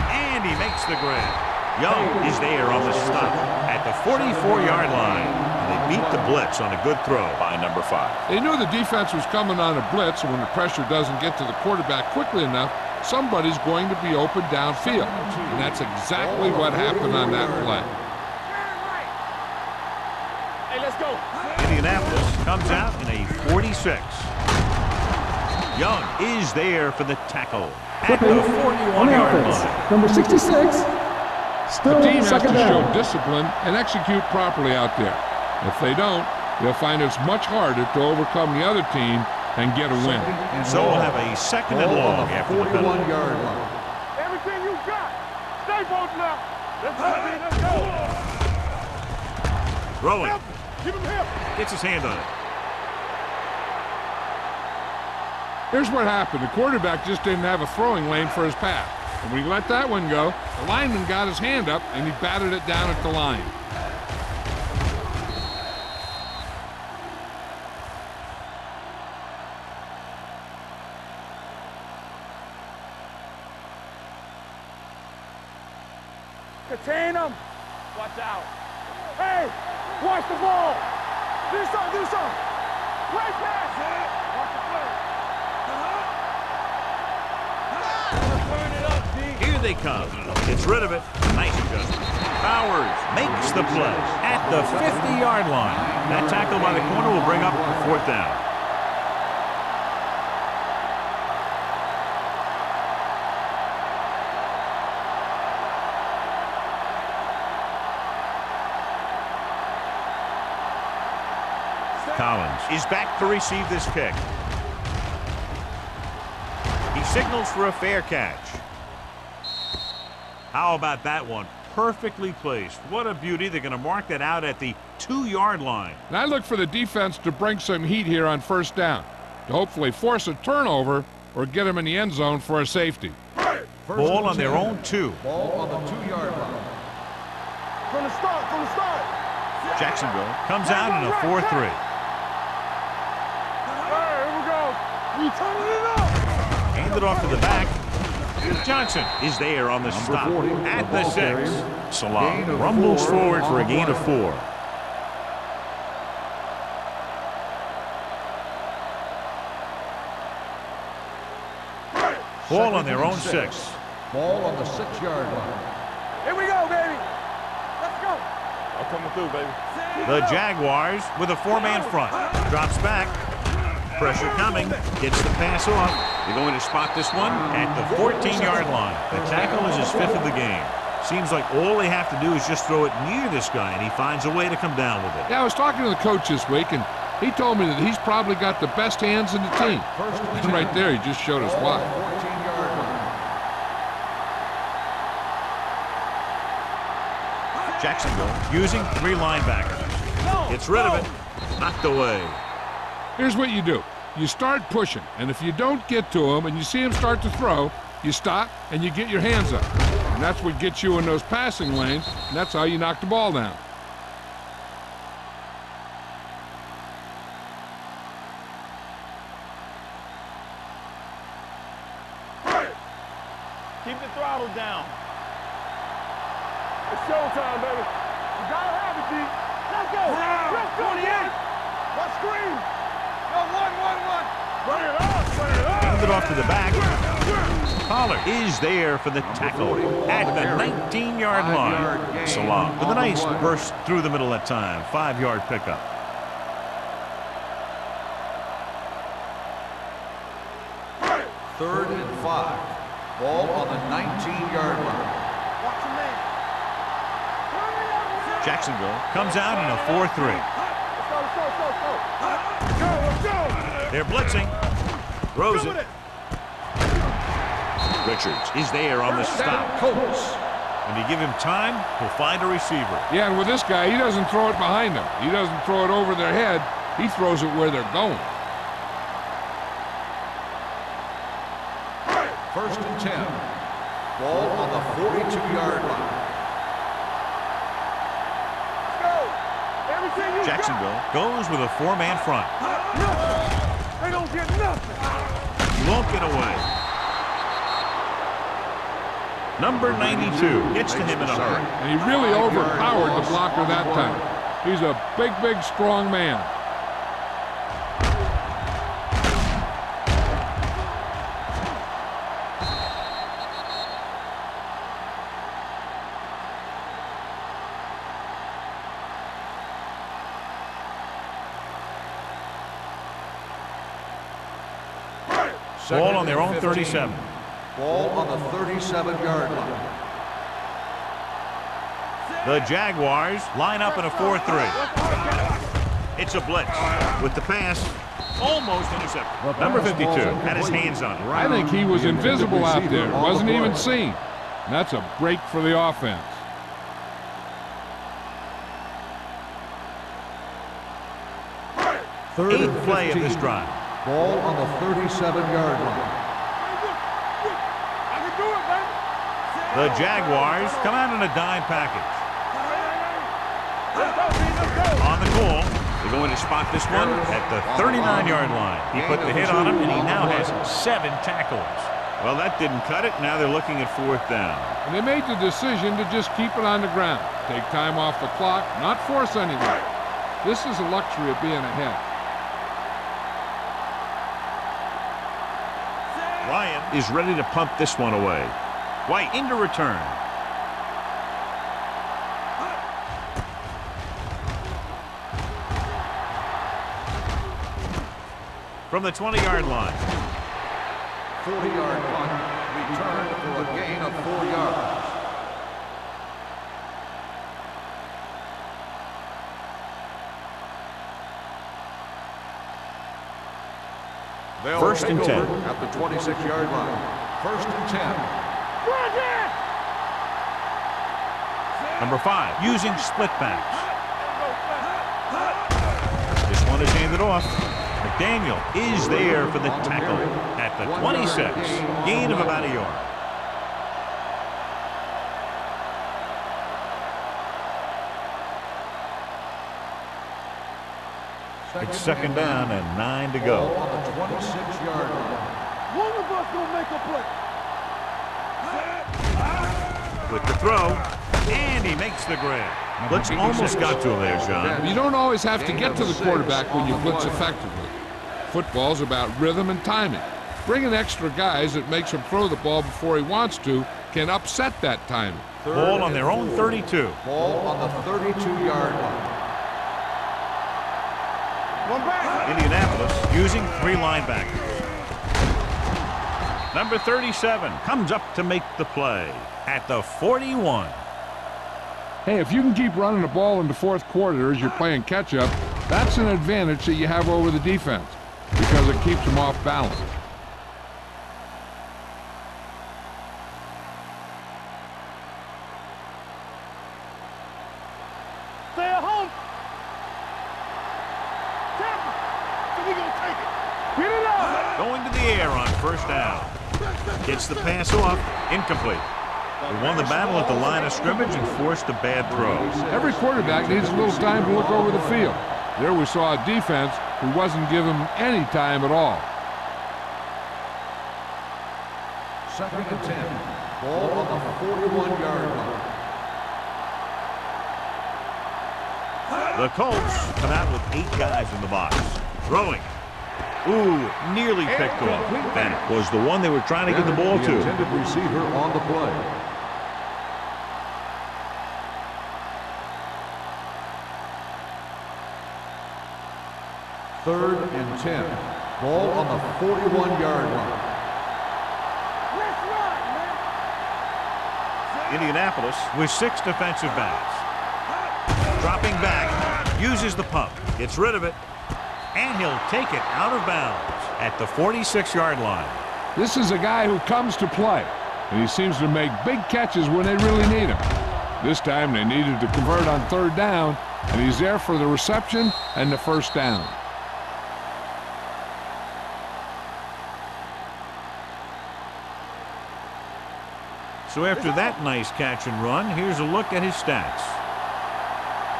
S1: And he makes the grab. Young is there on the stop at the 44-yard line. And they beat the blitz on a good throw by number 5.
S2: They knew the defense was coming on a blitz, and when the pressure doesn't get to the quarterback quickly enough, somebody's going to be open downfield. And that's exactly what happened on that play.
S4: Hey, let's go.
S1: Indianapolis comes out in a 46. Young is there for the tackle at the 41-yard line.
S6: Number 66. Still
S2: The team has to
S6: second
S2: show
S6: down.
S2: discipline and execute properly out there. If they don't, they'll find it's much harder to overcome the other team and get a win.
S1: So we'll have a second and
S3: Ball
S1: long
S3: on the
S1: after the penalty.
S3: 41-yard line.
S4: Everything you got. Stay bolted up. Let's go.
S1: Throwing.
S4: Give him help.
S1: Gets his hand on it.
S2: Here's what happened. The quarterback just didn't have a throwing lane for his pass. And when he let that one go, the lineman got his hand up and he batted it down at the line.
S4: Contain him. Watch out. Hey, watch the ball. Do something. Right pass. Watch the play. Turn it up, D.
S1: Here they come. Gets rid of it. Nice adjustment. Powers makes the play at the 50-yard line. That tackle by the corner will bring up fourth down. Collins is back to receive this kick. He signals for a fair catch. How about that one? Perfectly placed. What a beauty. They're going to mark that out at the 2-yard line.
S2: And I look for the defense to bring some heat here on first down, to hopefully force a turnover or get them in the end zone for a safety.
S1: Ball on their own 2.
S3: Ball on the 2-yard line.
S4: From the start.
S1: Jacksonville comes out in a 4-3.
S4: We turning it up.
S1: Handed off to the back. Johnson is there on the stop
S3: 40,
S1: at
S3: the
S1: the
S3: ball
S1: 6.
S3: carrier.
S1: Salah
S3: Gain of
S1: rumbles
S3: 4
S1: forward for a
S3: on
S1: gain
S3: the
S1: of
S3: play.
S1: 4. Ball on their own 6.
S3: Ball on the 6-yard line.
S4: Here we go, baby. Let's go. I'm coming through, baby.
S1: The Jaguars with a 4-man front. Drops back. Pressure coming. Gets the pass off. They're going to spot this one at the 14-yard line. The tackle is his 5th of the game. Seems like all they have to do is just throw it near this guy, and he finds a way to come down with it.
S2: Yeah, I was talking to the coach this week, and he told me that he's probably got the best hands in the team. And right there, he just showed us why.
S3: 14-yard line.
S1: Jacksonville using 3 linebackers. Gets rid of it. Knocked away.
S2: Here's what you do. You start pushing, and if you don't get to him and you see him start to throw, you stop and you get your hands up. And that's what gets you in those passing lanes, and that's how you knock the ball down.
S4: Keep the throttle down. It's showtime, baby. You gotta have it, D. Let's go. Let's go. 28. Let's screen. Go, 1. Run it up.
S1: Hand it off to the back. Pollard is there for the tackle at the 19-yard line. Salah with a nice burst through the middle that time. 5-yard pickup.
S3: Third and 5. Ball on the 19-yard line.
S4: Watch your man.
S1: Jacksonville comes out in a 4-3.
S4: Let's go.
S1: They're blitzing. Throws it. Richards is there on the stop.
S3: Colts.
S1: When you give him time, he'll find a receiver.
S2: Yeah, and with this guy, he doesn't throw it behind them. He doesn't throw it over their head. He throws it where they're going.
S3: First and 10. Ball on the 42-yard line.
S1: Jacksonville goes with a 4-man front.
S4: They don't get nothing.
S1: He won't get away. Number 92 gets to him in a hurry.
S2: And he really overpowered the blocker that time. He's a big, strong man.
S1: Ball on their own 37.
S3: Ball on the 37-yard line.
S1: The Jaguars line up in a 4-3. It's a blitz with the pass almost intercepted. Number 52 had his hands on it.
S2: I think he was invisible out there. Wasn't even seen. And that's a break for the offense.
S1: Eighth play of this drive.
S3: Ball on the 37-yard line.
S4: I can do it, man.
S1: The Jaguars come out in a dime package. On the call, they're going to spot this one at the 39-yard line. He put the hit on him, and he now has 7 tackles. Well, that didn't cut it. Now they're looking at 4th down.
S2: And they made the decision to just keep it on the ground. Take time off the clock, not force anything. This is the luxury of being ahead.
S1: Ryan is ready to punt this one away. White into return. From the 20-yard line.
S3: 40-yard punt. Return for a gain of 4 yards. They'll
S1: 1st and 10.
S3: At the 26-yard line. 1st and 10.
S1: Number 5 using split backs. This one is handed off. McDaniel is there for the tackle at the 26. Gain of about a yard. It's 2nd down and 9 to go.
S3: On the 26-yard line.
S4: One of us gonna make a play.
S1: With the throw, and he makes the grab. Blitz almost got to him there, John.
S2: You don't always have to get to the quarterback when you blitz effectively. Football's about rhythm and timing. Bringing extra guys that makes him throw the ball before he wants to can upset that timing.
S1: Ball on their own 32.
S3: Ball on the 32-yard line.
S4: One back.
S1: Indianapolis using 3 linebackers. Number 37 comes up to make the play at the 41.
S2: Hey, if you can keep running the ball in the 4th quarter as you're playing catch-up, that's an advantage that you have over the defense because it keeps them off balance.
S4: Stay at home. We're gonna take it. Get it out.
S1: Going to the air on 1st down. Gets the pass off. Incomplete. They won the battle at the line of scrimmage and forced a bad throw.
S2: Every quarterback needs a little time to look over the field. There we saw a defense who wasn't given any time at all.
S3: 2nd and 10. Ball on the 41-yard line.
S1: The Colts come out with 8 guys in the box. Throwing. Ooh, nearly picked off. That was the one they were trying to get the ball
S3: The
S1: to.
S3: intended receiver on the play. Third and 10. Ball on the 41-yard line.
S4: Let's run, man.
S1: Indianapolis with 6 defensive backs. Dropping back, uses the pump, gets rid of it, and he'll take it out of bounds at the 46-yard line.
S2: This is a guy who comes to play, and he seems to make big catches when they really need him. This time they needed to convert on 3rd down, and he's there for the reception and the 1st down.
S1: So after that nice catch and run, here's a look at his stats.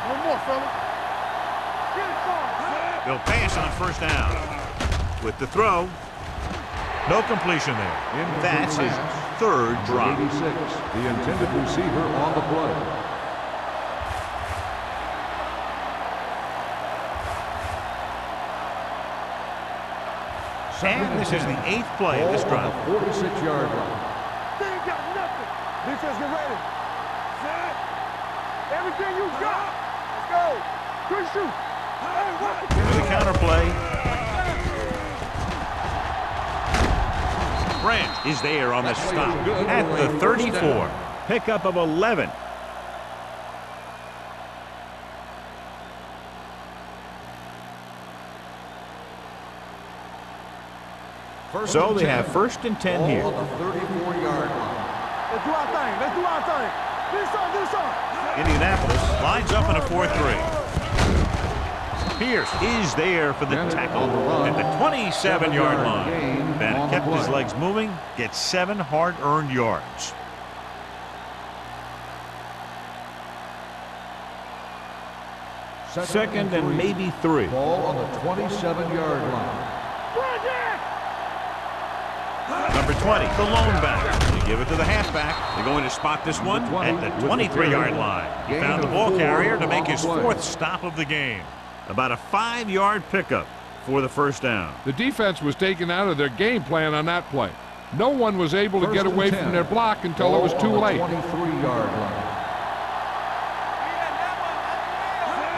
S4: One more, fella. Get it, son.
S1: He'll pass on 1st down. With the throw, no completion there. That's his 3rd drop.
S3: 86, the intended receiver on the play.
S1: And this is the 8th play of this drive.
S3: 46-yard line.
S4: They ain't got nothing. Defense, get ready. Set. Everything you got. Let's go. Good shoot. Hey, watch the
S1: With the counter play. Branch is there on the stop at the 34. Pickup of 11. So they have 1st and 10 here.
S3: Ball on the 34-yard line.
S4: Let's do our thing. Let's do our thing. This on, this on.
S1: Indianapolis lines up in a 4-3. Pierce is there for the tackle at the 27-yard line. Bennett kept his legs moving, gets 7 hard-earned yards. Second and maybe 3.
S3: Ball on the 27-yard line.
S1: Number 20, the lone back. They give it to the halfback. They're going to spot this one at the 23-yard line. He found the ball carrier to make his 4th stop of the game. About a 5-yard pickup for the 1st down.
S2: The defense was taken out of their game plan on that play. No one was able to get away from their block until it was too late.
S3: 23-yard line.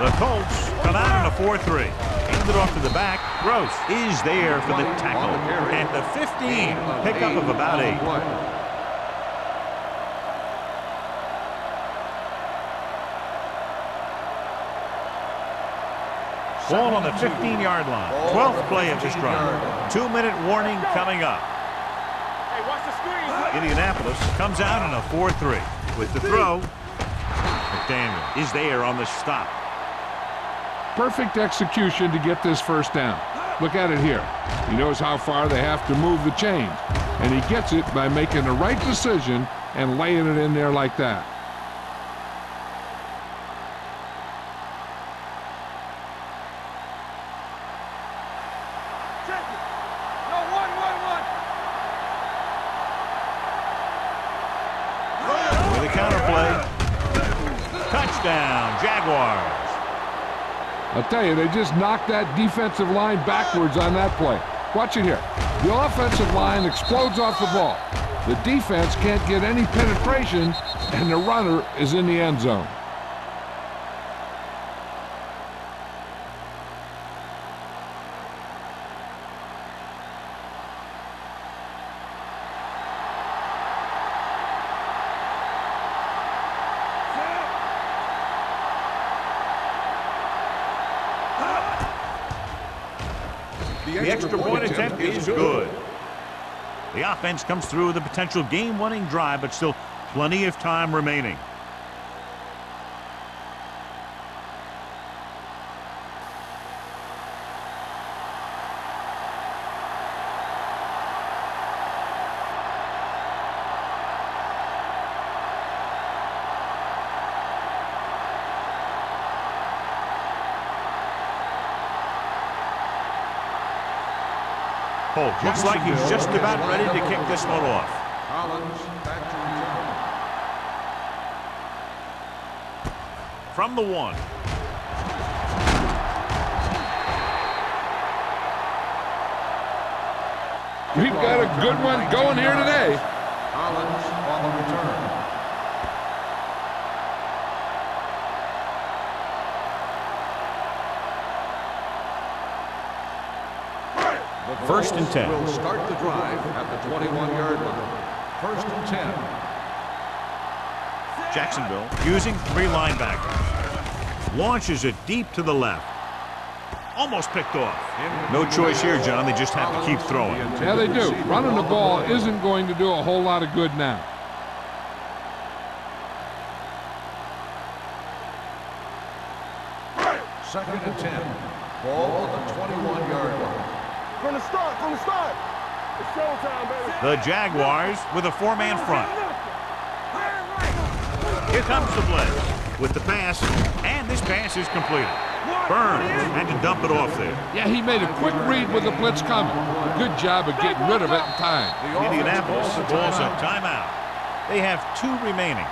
S1: The Colts come out in a 4-3. Handed off to the back. Gross is there for the tackle at the 15. Pickup of about 8. Ball on the 15-yard line. 12th play of this drive. 2-minute warning coming up.
S4: Hey, watch the screen.
S1: Indianapolis comes out in a 4-3. With the throw, McDaniel is there on the stop.
S2: Perfect execution to get this 1st down. Look at it here. He knows how far they have to move the chains, and he gets it by making the right decision and laying it in there like that.
S4: Check it. No, one.
S1: With a counter play. Touchdown, Jaguars.
S2: I'll tell you, they just knocked that defensive line backwards on that play. Watch it here. The offensive line explodes off the ball. The defense can't get any penetration, and the runner is in the end zone.
S1: The extra point attempt is good. The offense comes through with a potential game-winning drive, but still plenty of time remaining. Holt looks like he's just about ready to kick this one off.
S3: Collins back to return.
S1: From the 1.
S2: We've got a good one going here today.
S3: Collins on the return.
S1: First and 10.
S3: Will start the drive at the 21-yard line. First and 10.
S1: Jacksonville using 3 linebackers. Launches it deep to the left. Almost picked off. No choice here, John. They just have to keep throwing.
S2: Yeah, they do. Running the ball isn't going to do a whole lot of good now.
S3: Second and 10. Ball on the 21-yard line.
S4: From the start, It's showtime, baby.
S1: The Jaguars with a 4-man front. Here comes the blitz with the pass, and this pass is completed. Burns had to dump it off there.
S2: Yeah, he made a quick read with the blitz coming. Good job of getting rid of it in time.
S1: Indianapolis calls a timeout. They have 2 remaining.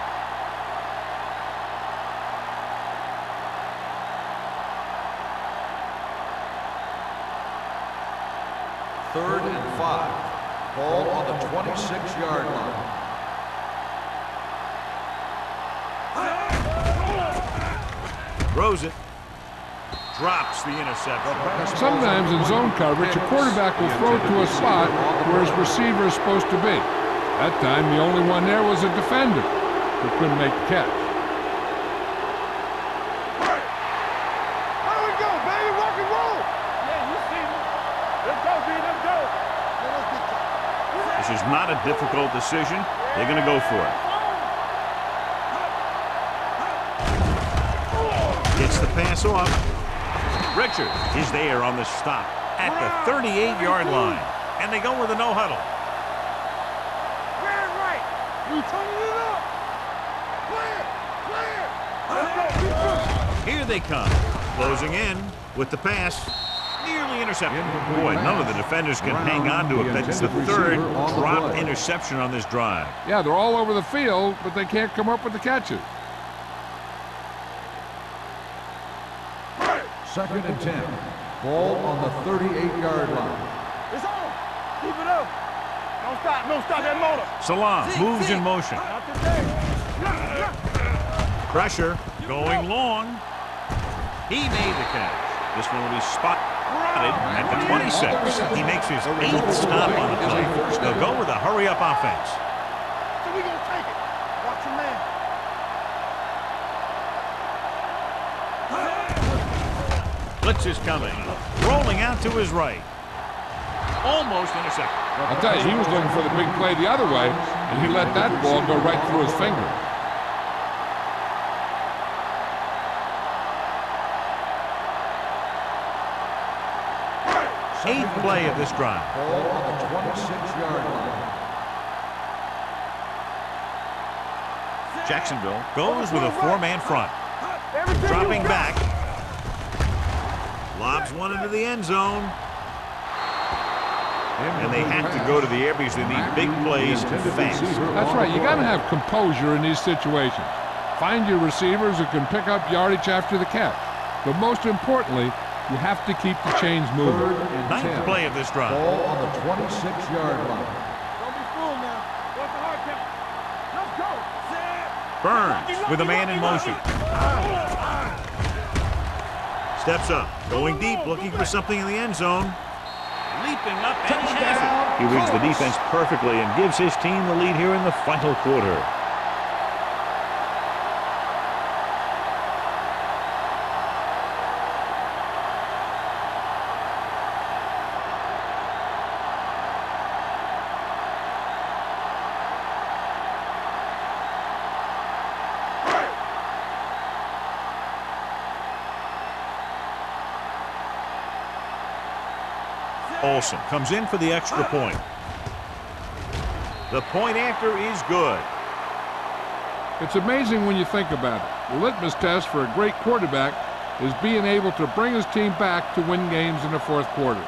S3: Third and 5. Ball on the 26-yard line.
S1: Throws it. Drops the interception.
S2: Sometimes in zone coverage, a quarterback will throw to a spot where his receiver is supposed to be. That time, the only one there was a defender who couldn't make the catch.
S4: There we go, baby. Rock and roll. Yeah, you see me. Let's go, B. Let's go.
S1: This is not a difficult decision. They're going to go for it. Gets the pass off. Richard is there on the stop at the 38-yard line. And they go with a no-huddle.
S4: Right. We turning it up. Clear.
S1: Here they come. Closing in with the pass. Nearly intercepted. Boy, none of the defenders can hang on to it. That's the 3rd drop interception on this drive.
S2: Yeah, they're all over the field, but they can't come up with the catches.
S3: Second and 10. Ball on the 38-yard line.
S4: It's on. Keep it up. Don't stop that motor.
S1: Salam moves in motion.
S4: Not today.
S1: Pressure going long. He made the catch. This one will be spotted at the 26. He makes his 8th stop on the play. They'll go with a hurry-up offense.
S4: So we gonna take it. Watch your man.
S1: Blitz is coming. Rolling out to his right. Almost intercepted.
S2: I'll tell you, he was looking for the big play the other way, and he let that ball go right through his finger.
S1: Eighth play of this drive.
S3: Ball on the 26-yard line.
S1: Jacksonville goes with a 4-man front. Dropping back. Lobs one into the end zone. And they have to go to the air because they need big plays fast.
S2: That's right. You got to have composure in these situations. Find your receivers who can pick up yardage after the catch. But most importantly, you have to keep the chains moving.
S3: Third and 10.
S1: Ninth play of this drive.
S3: Ball on the 26-yard line.
S4: Don't be fooled now. What's the hard count? Let's go.
S1: Burns with a man in motion. Steps up, going deep, looking for something in the end zone. Leaping up, and he has it. He reads the defense perfectly and gives his team the lead here in the final quarter. Olsen comes in for the extra point. The point after is good.
S2: It's amazing when you think about it. The litmus test for a great quarterback is being able to bring his team back to win games in the fourth quarter.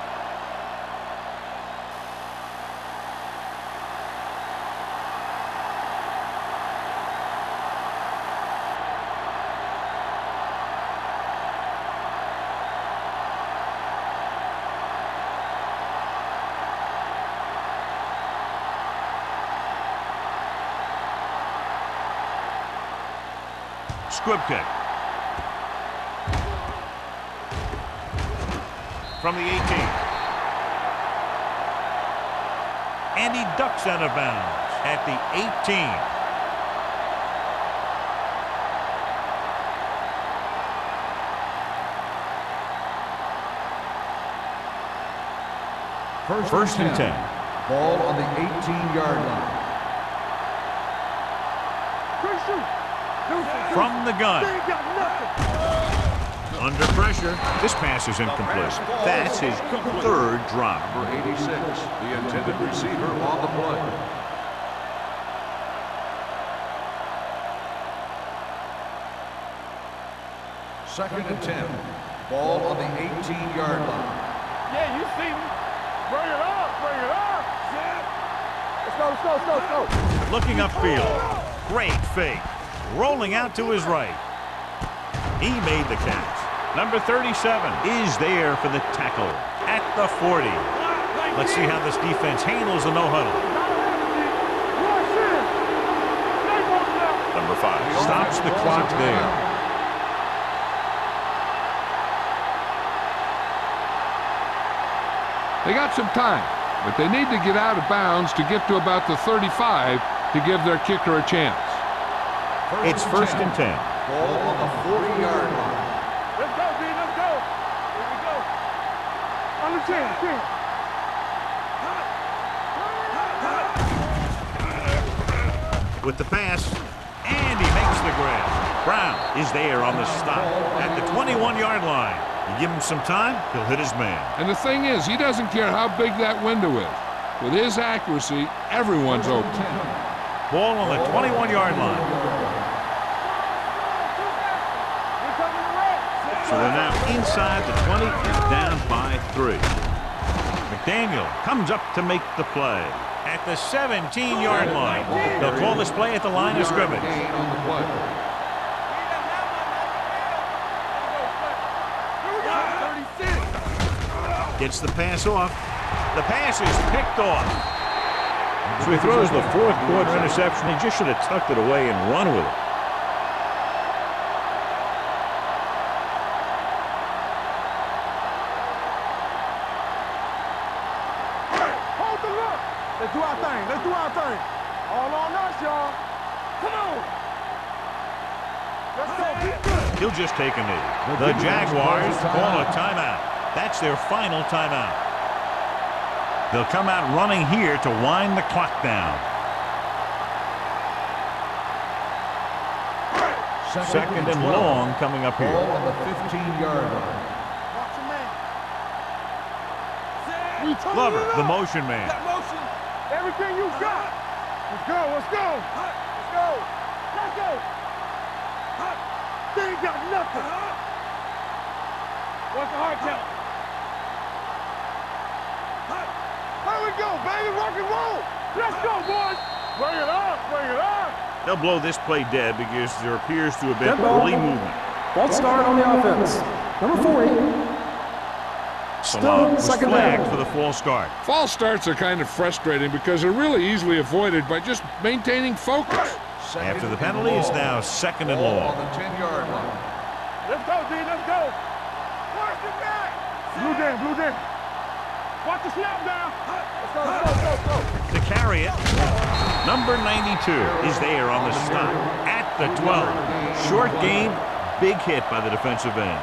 S1: Squib kick. From the 18. And he ducks out of bounds at the 18. First and 10.
S3: Ball on the 18-yard line.
S1: From the gun. Under pressure. This pass is incomplete. That's his third drop.
S3: Number 86, the intended receiver on the play. Second and 10. Ball on the 18-yard line.
S4: Yeah, you see me. Bring it up, bring it up. Let's go, let's go, let's go, let's go.
S1: Looking upfield. Great fake. Rolling out to his right. He made the catch. Number 37 is there for the tackle at the 40. Let's see how this defense handles the no-huddle. Number 5 stops the clock there.
S2: They got some time, but they need to get out of bounds to get to about the 35 to give their kicker a chance.
S1: It's first and 10.
S3: Ball on the 40-yard line.
S4: Let's go, D, let's go. Here we go. On the 10, 10.
S1: With the pass, and he makes the grab. Brown is there on the stop at the 21-yard line. You give him some time, he'll hit his man.
S2: And the thing is, he doesn't care how big that window is. With his accuracy, everyone's open.
S1: Ball on the 21-yard line. So they're now inside the 20 and down by 3. McDaniel comes up to make the play. At the 17-yard line, they'll call this play at the line of scrimmage. Gets the pass off. The pass is picked off. So he throws the fourth quarter interception. He just should have tucked it away and run with it.
S4: Hold the look. Let's do our thing. Let's do our thing. All on us, y'all. Come on. Let's go. Keep good.
S1: He'll just take a knee. The Jaguars call a timeout. That's their final timeout. They'll come out running here to wind the clock down. Second and long coming up here.
S3: Ball on the 15-yard line.
S4: Watch your man.
S1: Glover, the motion man.
S4: That motion. Everything you got. Let's go. Let's go. Let's go. Let's go. They ain't got nothing. What's the hard count? Here we go, baby. Rock and roll. Let's go, boys. Bring it up. Bring it up.
S1: They'll blow this play dead because there appears to have been early movement.
S6: False start on the offense. Number 40.
S1: Salah was
S6: second
S1: flagged
S6: down.
S1: for the false start.
S2: False starts are kind of frustrating because they're really easily avoided by just maintaining focus.
S1: After the penalty, it's now second and
S3: Ball
S1: long.
S3: on the 10-yard line.
S4: Let's go, D. Let's go. Watch the back. Blue down. Blue down. Watch the snap down. Let's go. Let's go. Let's go.
S1: To carry it, number 92 is there on the stop at the 12. Short gain, big hit by the defensive end.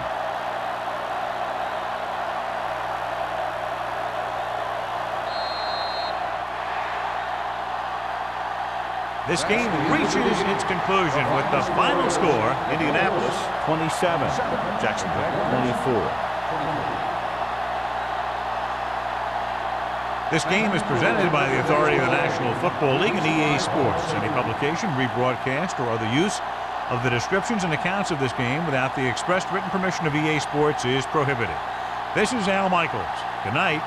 S1: This game reaches its conclusion with the final score, Indianapolis 27, Jacksonville 24. This game is presented by the authority of the National Football League and EA Sports. Any publication, rebroadcast, or other use of the descriptions and accounts of this game without the expressed written permission of EA Sports is prohibited. This is Al Michaels. Good night.